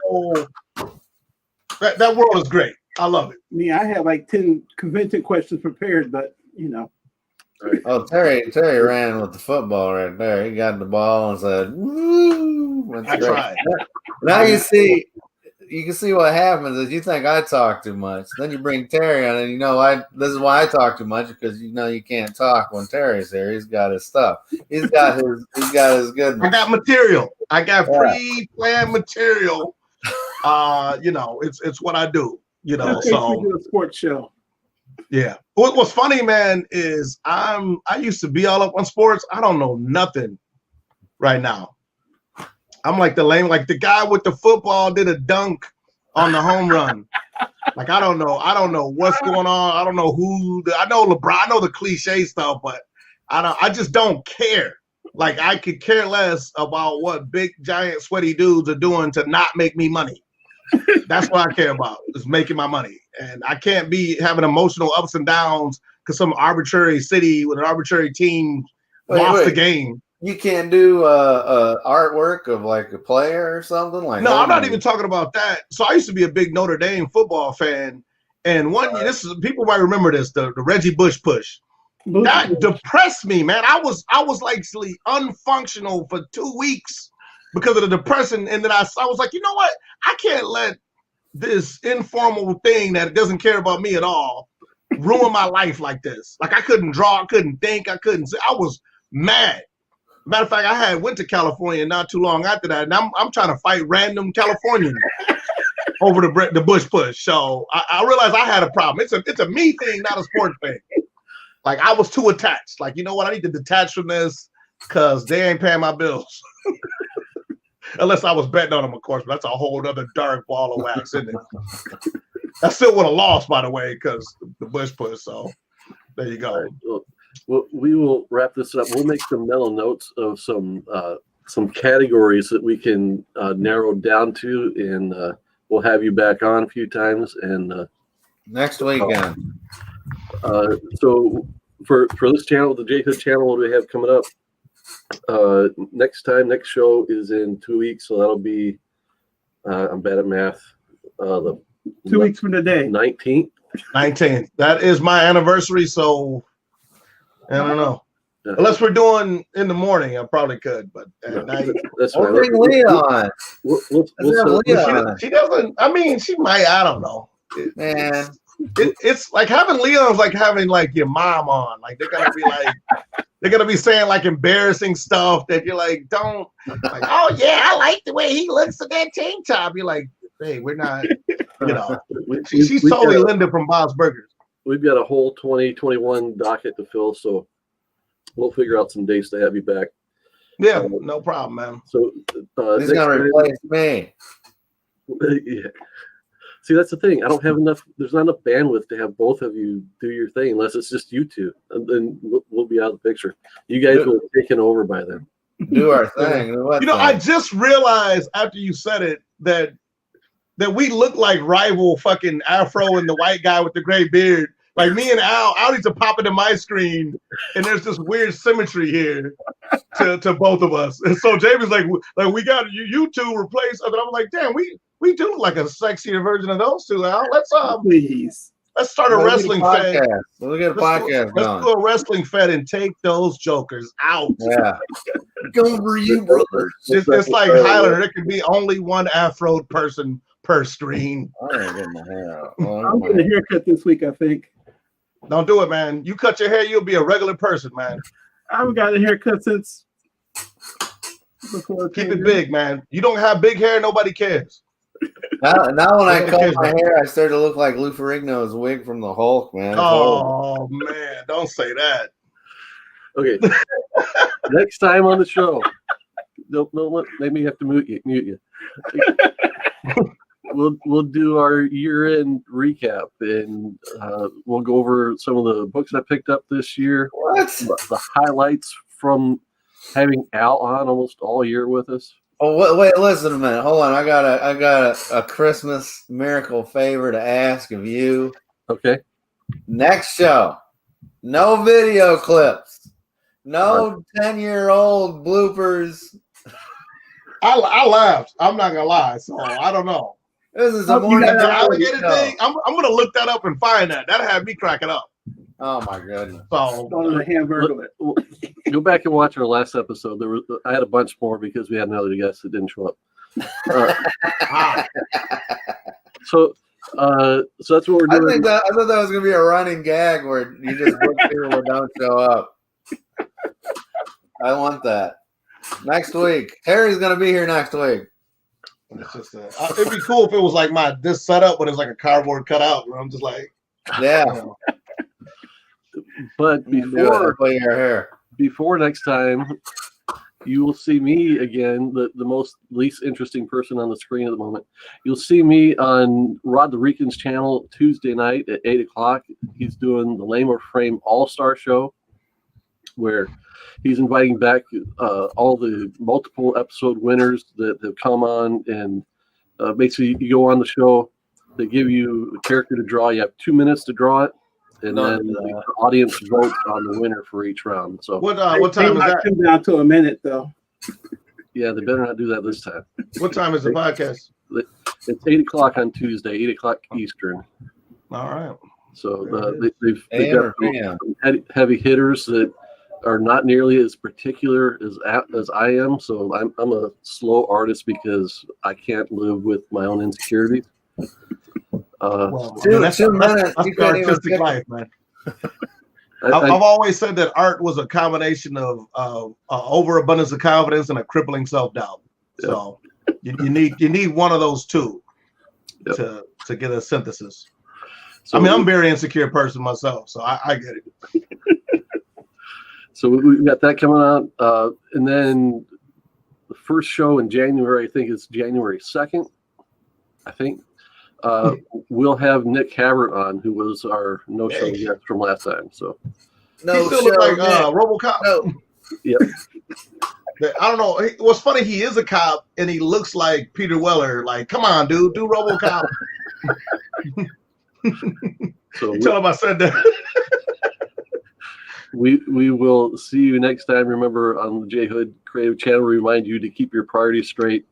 That world is great. I love it. I have like 10 convention questions prepared, but Right. Oh, Terry ran with the football right there. He got the ball and said, "Woo!" I tried. Now you can see what happens is you think I talk too much. Then you bring Terry on, and this is why I talk too much, because you can't talk when Terry's here. He's got his stuff. He's got his goodness. I got material. I got pre-planned material. It's what I do. So we do a sports show. Yeah. What's funny, man, is I used to be all up on sports. I don't know nothing right now. I'm like the guy with the football did a dunk on the home run. Like, I don't know what's going on. I don't know I know LeBron, I know the cliche stuff, but I just don't care. Like, I could care less about what big, giant, sweaty dudes are doing to not make me money. That's what I care about, is making my money. And I can't be having emotional ups and downs because some arbitrary city with an arbitrary team lost the game. You can't do artwork of like a player or something like that? No, I'm not even talking about that. So I used to be a big Notre Dame football fan. And one year, people might remember this, the Reggie Bush push. That depressed me, man. I was like unfunctional for 2 weeks because of the depression. And then I was like, you know what? I can't let this informal thing that doesn't care about me at all ruin my life like this. Like, I couldn't draw, I couldn't think, I couldn't say. I was mad. Matter of fact, I went to California not too long after that, and I'm trying to fight random Californians over the Bush push. So I realized I had a problem. It's a me thing, not a sport thing. Like, I was too attached. Like, you know what? I need to detach from this because they ain't paying my bills. Unless I was betting on them, of course. But that's a whole other dark ball of wax, isn't it? I still would have lost, by the way, because the Bush push. So there you go. Right. Well, we will wrap this up. We'll make some mental notes of some categories that we can narrow down to, and we'll have you back on a few times. And next weekend. So for this channel, the J Hood channel, what do we have coming up? Next show is in 2 weeks, so that'll be. I'm bad at math. The 2 weeks from today. 19th. 19th. That is my anniversary, so I don't know. Yeah. Unless we're doing in the morning, I probably could, but at night. That's We'll right. bring Leon. She doesn't. I mean, she might. I don't know. Man, it's like having Leon's like having like your mom on. Like they're gonna be like they're gonna be saying like embarrassing stuff that you're like, don't like, oh yeah, I like the way he looks at that tank top. You're like, hey, we're not, you know. She's totally Linda from Bob's Burgers. We've got a whole 2021 docket to fill, so we'll figure out some dates to have you back. Yeah, no problem, man. So he's gonna replace me. Yeah. See, that's the thing. I don't have enough. There's not enough bandwidth to have both of you do your thing, unless it's just you two, and then we'll be out of the picture. You guys will have taken over by then. Do our thing. You know, I just realized after you said it that we look like rival fucking Afro and the white guy with the gray beard. Like me and Al needs to pop into my screen, and there's this weird symmetry here to both of us. And so Jamie's like we got you two replace. And I'm like, damn, we do look like a sexier version of those two, Al. Let's start a wrestling fed. We'll get a podcast Let's going. do a wrestling fed and take those jokers out. Yeah. Go for you, brothers. It's like Highlander. There can be only one Afro person per screen. I ain't getting my hair out. I'm getting a haircut this week, I think. Don't do it, man. You cut your hair, you'll be a regular person, man. I haven't got a haircut since before. Keep it big, man. You don't have big hair, nobody cares. Now when I cut my hair, I start to look like Lou Ferrigno's wig from the Hulk, man. Oh, man. Don't say that. Okay. Next time on the show, don't let me have to mute you. We'll do our year-end recap, and we'll go over some of the books I picked up this year. What? The highlights from having Al on almost all year with us. Oh wait, listen a minute. Hold on. I got a Christmas miracle favor to ask of you. Okay. Next show, no video clips, no 10-year-old bloopers. I laughed. I'm not gonna lie. So I don't know. This is a morning alligator thing. I'm gonna look that up and find that. That'll have me cracking up. Oh my goodness! So the hamburger. Go back and watch our last episode. I had a bunch more because we had another guest that didn't show up. So that's what we're doing. I thought that was gonna be a running gag where you just book people that don't show up. I want that. Next week, Terry's gonna be here next week. It's just it'd be cool if it was like this setup, but it's like a cardboard cutout where I'm just like, yeah. You know. But before next time, you will see me again, the most least interesting person on the screen at the moment. You'll see me on Rod the Rican's channel Tuesday night at 8:00. He's doing the Lame or Frame All-Star Show, where he's inviting back all the multiple episode winners that have come on, and basically you go on the show, they give you a character to draw. You have 2 minutes to draw it, and then the audience votes on the winner for each round. So what time is that? Come down to a minute though. Yeah, they better not do that this time. What time is the podcast? It's 8:00 on Tuesday, 8:00 Eastern. All right. So they've got some heavy hitters that are not nearly as particular as I am. So I'm a slow artist because I can't live with my own insecurities. That's the artistic life, man. I've always said that art was a combination of overabundance of confidence and a crippling self-doubt. Yeah. So you need one of those two to get a synthesis. So I mean, I'm a very insecure person myself, so I get it. So we've got that coming out. And then the first show in January, I think it's January 2nd, I think. We'll have Nick Havert on, who was our no-show guest from last time. So he still looks like RoboCop. No. Yep. I don't know. What's funny, he is a cop, and he looks like Peter Weller. Like, come on, dude, do RoboCop. So tell him I said that. We will see you next time. Remember, on the J Hood Creative Channel, we remind you to keep your priorities straight.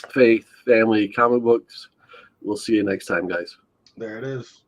Faith, family, comic books. We'll see you next time, guys. There it is.